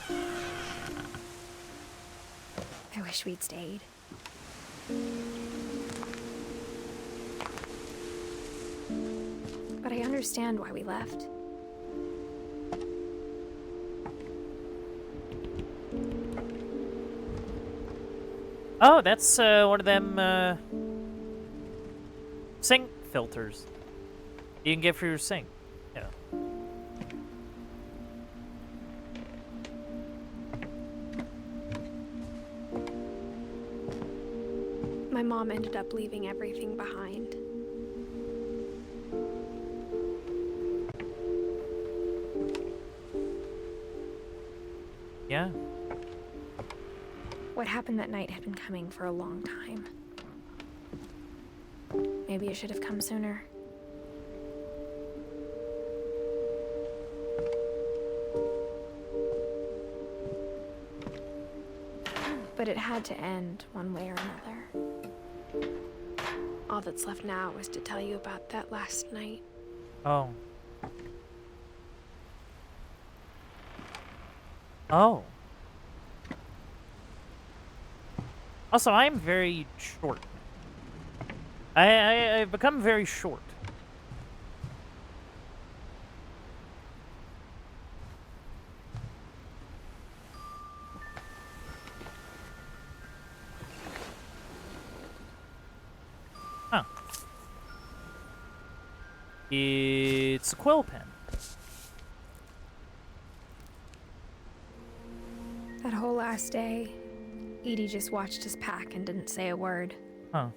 I wish we'd stayed. But I understand why we left. Oh, that's one of them sink filters you can get for your sink. Yeah. My mom ended up leaving everything behind. Yeah. What happened that night had been coming for a long time. Maybe it should have come sooner. But it had to end one way or another. All that's left now is to tell you about that last night. Oh. Oh. Also, I'm very short. I've become very short. It's a quill pen. That whole last day, Edie just watched us pack and didn't say a word. Huh.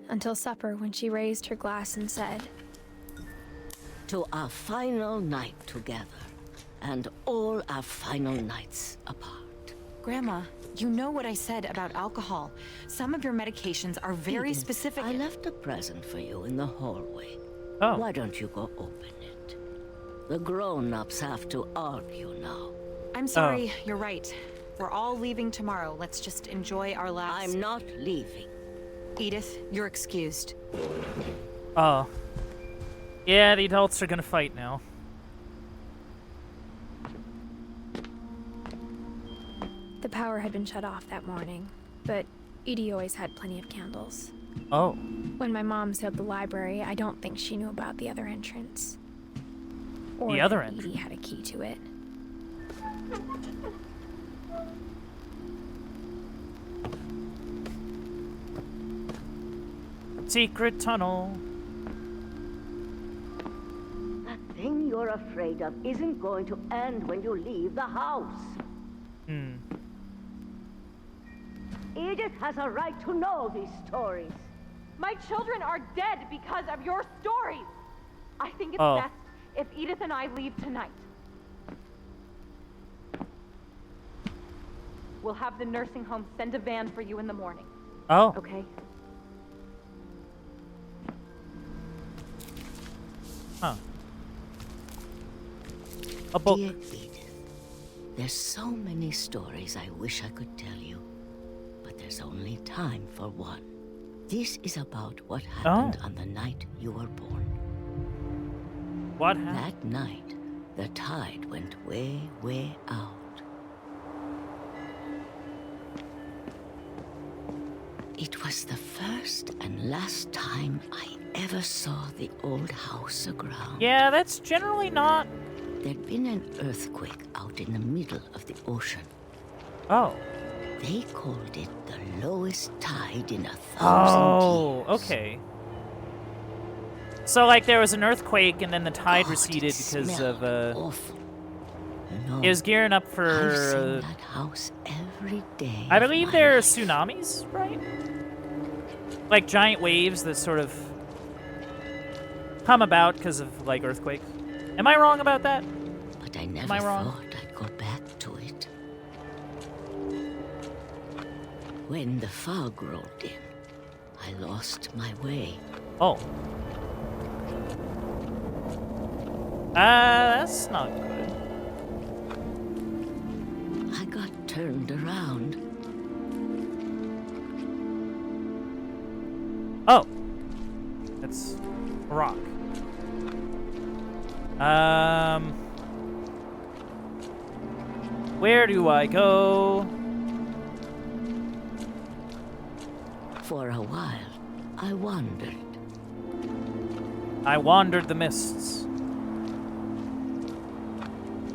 Until supper, when she raised her glass and said, "To our final night together, and all our final nights apart." Grandma, you know what I said about alcohol. Some of your medications are very Edith, specific. I left a present for you in the hallway. Oh. Why don't you go open it? The grown-ups have to argue now. I'm sorry, you're right. We're all leaving tomorrow. Let's just enjoy our last... I'm not leaving. Edith, you're excused. Oh. Yeah, the adults are gonna fight now. the power had been shut off that morning, but Edie always had plenty of candles. Oh. When my mom sailed the library, I don't think she knew about the other entrance. Or The other that entrance? Edie had a key to it. Secret tunnel. That thing you're afraid of isn't going to end when you leave the house. Edith has a right to know these stories. My children are dead because of your stories. I think it's Oh. best if Edith and I leave tonight. We'll have the nursing home send a van for you in the morning. Oh. Okay? Huh. A book. Dear Edith, there's so many stories I wish I could tell you, but there's only time for one. This is about what happened on the night you were born. What happened? That night, the tide went way, way out. It was the first and last time I ever saw the old house aground. Yeah, that's generally not... There'd been an earthquake out in the middle of the ocean. Oh. They called it the lowest tide in 1,000 Oh, years. okay. So, like, there was an earthquake, and then the tide God, receded it because smelled of, awful. You know, it was gearing up I've for, seen that house every day. I of believe my there are life. tsunamis, right? Like, giant waves that sort of come about because of, like, earthquakes. Am I wrong about that? But I never Am I wrong? thought I'd go back to it. When the fog rolled in, I lost my way. Oh. That's not good. I got turned around. Oh. That's a rock. Where do I go? For a while, I wandered. I wandered the mists.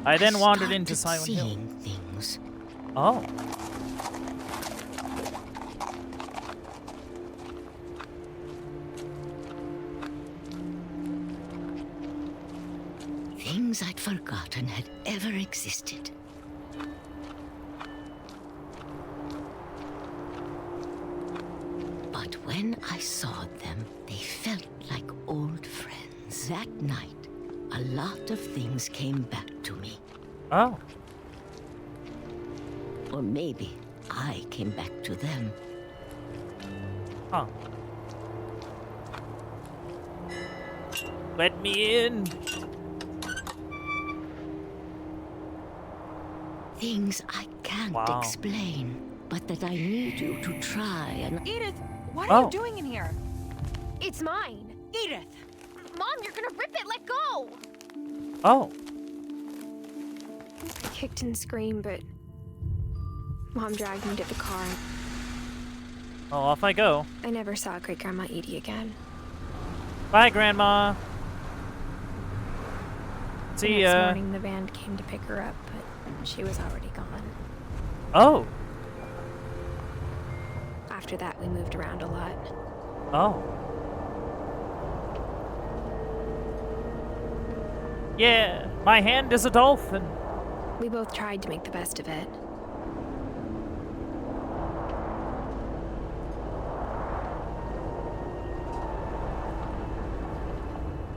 I then wandered into started Silent Hill. seeing things. Oh. Things I'd forgotten had ever existed. But when I saw them, they felt like old friends. That night, a lot of things came back to me. Oh. Or maybe I came back to them. Huh. Let me in. Things I can't Wow. explain, but that I need you to try and... Edith, what are Oh. you doing in here? It's mine. Edith! Mom, you're gonna rip it! Let go! Oh. I kicked and screamed, but Mom dragged me to the car. Well, off I go. I never saw Great-Grandma Edie again. Bye, Grandma. The See next ya. morning, the van came to pick her up, but she was already gone. Oh. After that, we moved around a lot. Oh. Yeah, my hand is a dolphin. We both tried to make the best of it.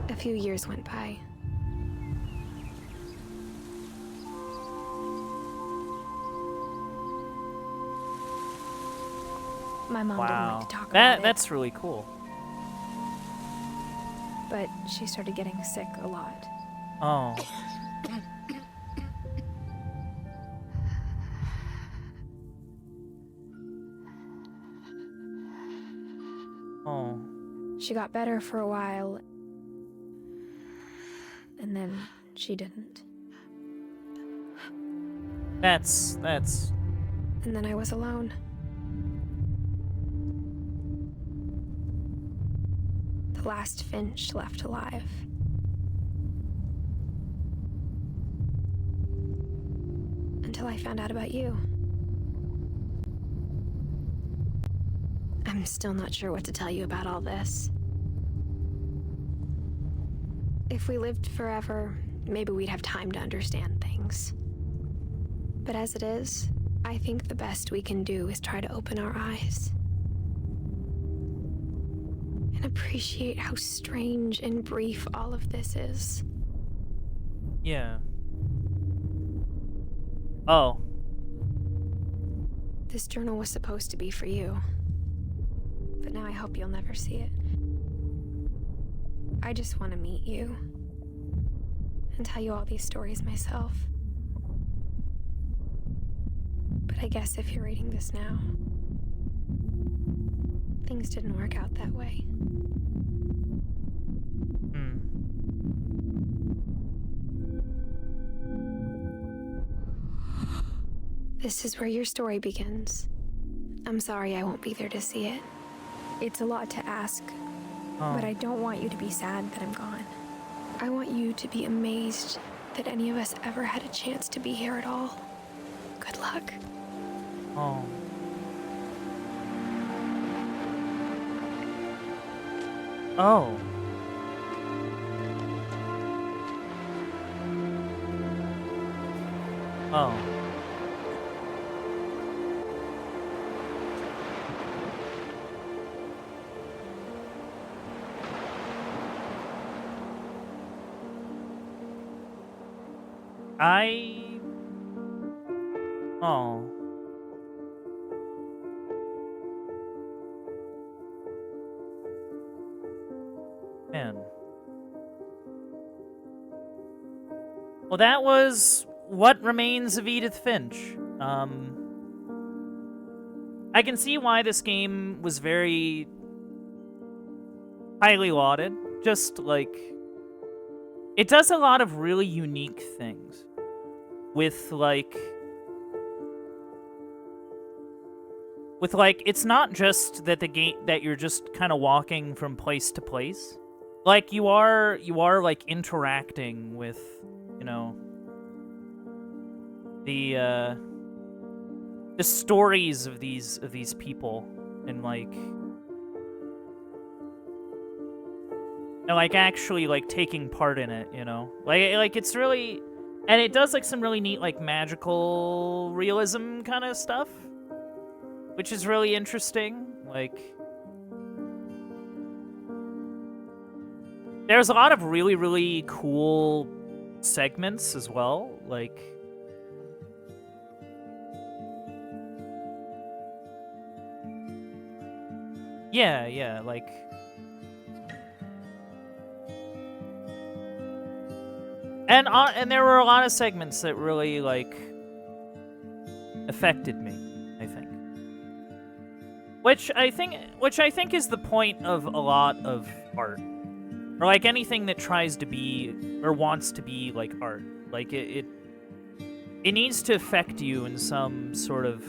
A few years went by. My mom didn't Wow. like to talk about it. That's really cool. But she started getting sick a lot. Oh. Oh. She got better for a while, and then she didn't. That's... And then I was alone. The last Finch left alive. Until I found out about you. I'm still not sure what to tell you about all this. If we lived forever, maybe we'd have time to understand things. But as it is, I think the best we can do is try to open our eyes. And appreciate how strange and brief all of this is. Yeah. Oh. This journal was supposed to be for you. But now I hope you'll never see it. I just want to meet you. And tell you all these stories myself. But I guess if you're reading this now, things didn't work out that way. This is where your story begins. I'm sorry I won't be there to see it. It's a lot to ask, but I don't want you to be sad that I'm gone. I want you to be amazed that any of us ever had a chance to be here at all. Good luck. Oh. Oh. Oh. Oh. Man. Well, that was What Remains of Edith Finch. I can see why this game was very highly lauded. Just, like, it does a lot of really unique things. With, like, it's not just that the game, that you're just kind of walking from place to place. Like, you are, like, interacting with, you know, the stories of these people, and, like, and, like, actually, like, taking part in it, you know? Like, it's really... And it does, like, some really neat, like, magical realism kind of stuff. Which is really interesting. Like... There's a lot of really, really cool segments as well. Like... Yeah, like... And there were a lot of segments that really, like, affected me, I think. Which I think is the point of a lot of art. Or, like, anything that tries to be, or wants to be, like, art. Like, it needs to affect you in some sort of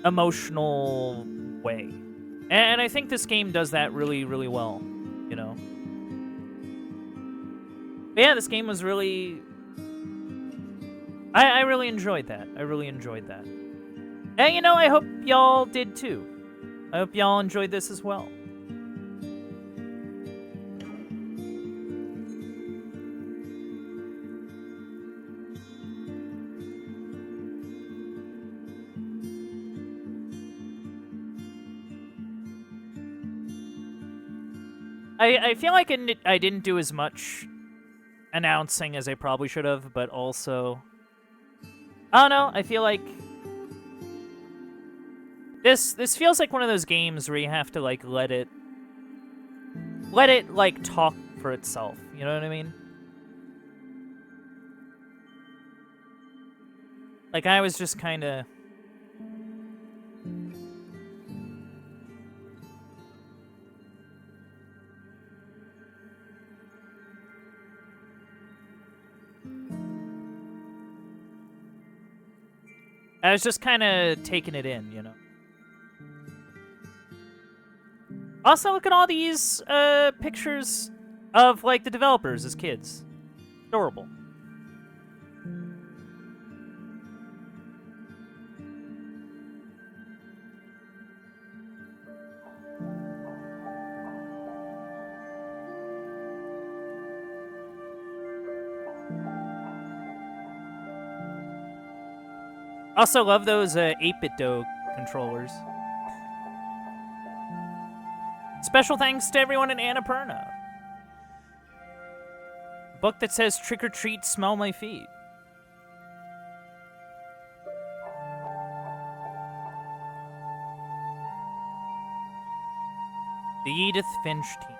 emotional way. And I think this game does that really, really well, you know? But yeah, this game was really... I really enjoyed that. I really enjoyed that. And, you know, I hope y'all did too. I hope y'all enjoyed this as well. I feel like I didn't do as much announcing as I probably should have, but also... I don't know, I feel like... This feels like one of those games where you have to, like, let it, like, talk for itself. You know what I mean? Like, I was just kind of... I was just kind of taking it in, you know? Also, look at all these pictures of, like, the developers as kids. Adorable. Also love those 8-bit Do controllers. Special thanks to everyone in Annapurna. Book that says "Trick or treat, smell my feet." The Edith Finch team.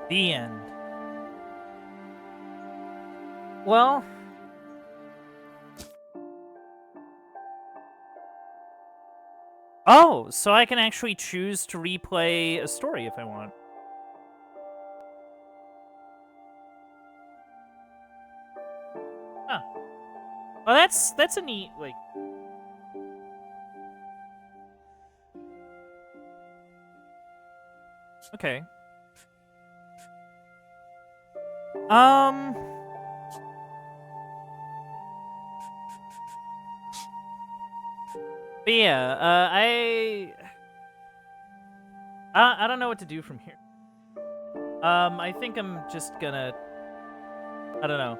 The end. Well... Oh, so I can actually choose to replay a story if I want. Huh. Well, that's a neat, like... Okay. But yeah, I don't know what to do from here. I think I'm just gonna... I don't know.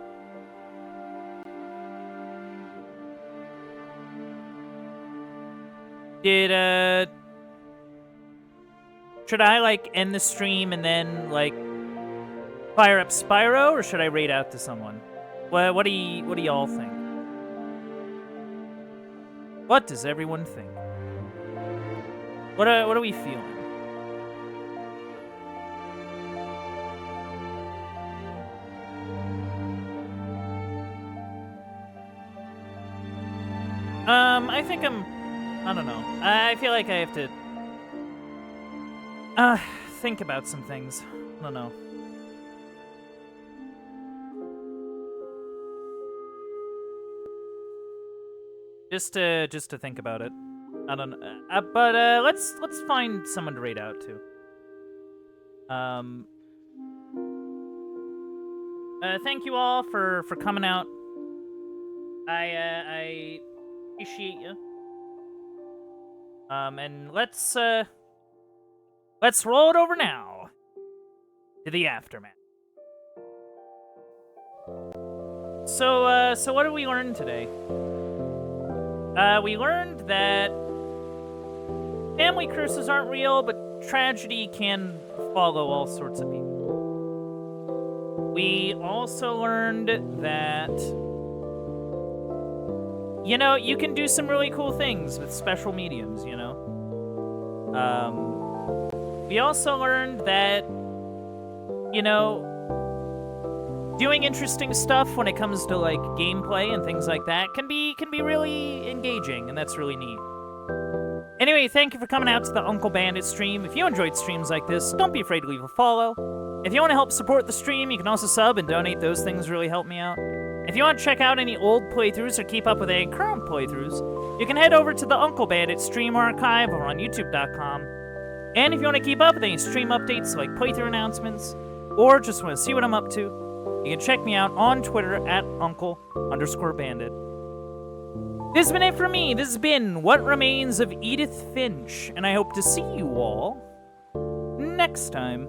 Should I, like, end the stream and then, like, fire up Spyro, or should I raid out to someone? What do y'all think? What does everyone think? What are we feeling? I think I don't know. I feel like I have to think about some things. I don't know. Just to think about it. I don't know. But let's find someone to raid out to. Thank you all for coming out. I appreciate you. And let's roll it over now to the aftermath. So what did we learn today? We learned that family curses aren't real, but tragedy can follow all sorts of people. We also learned that, you know, you can do some really cool things with special mediums, you know? We also learned that, you know, doing interesting stuff when it comes to, like, gameplay and things like that can be really engaging, and that's really neat. Anyway, thank you for coming out to the Uncle Bandit stream. If you enjoyed streams like this, don't be afraid to leave a follow. If you want to help support the stream, you can also sub and donate. Those things really help me out. If you want to check out any old playthroughs or keep up with any current playthroughs, you can head over to the Uncle Bandit stream archive over on YouTube.com. And if you want to keep up with any stream updates like playthrough announcements, or just want to see what I'm up to, you can check me out on Twitter at Uncle_Bandit. This has been it for me. This has been What Remains of Edith Finch, and I hope to see you all next time.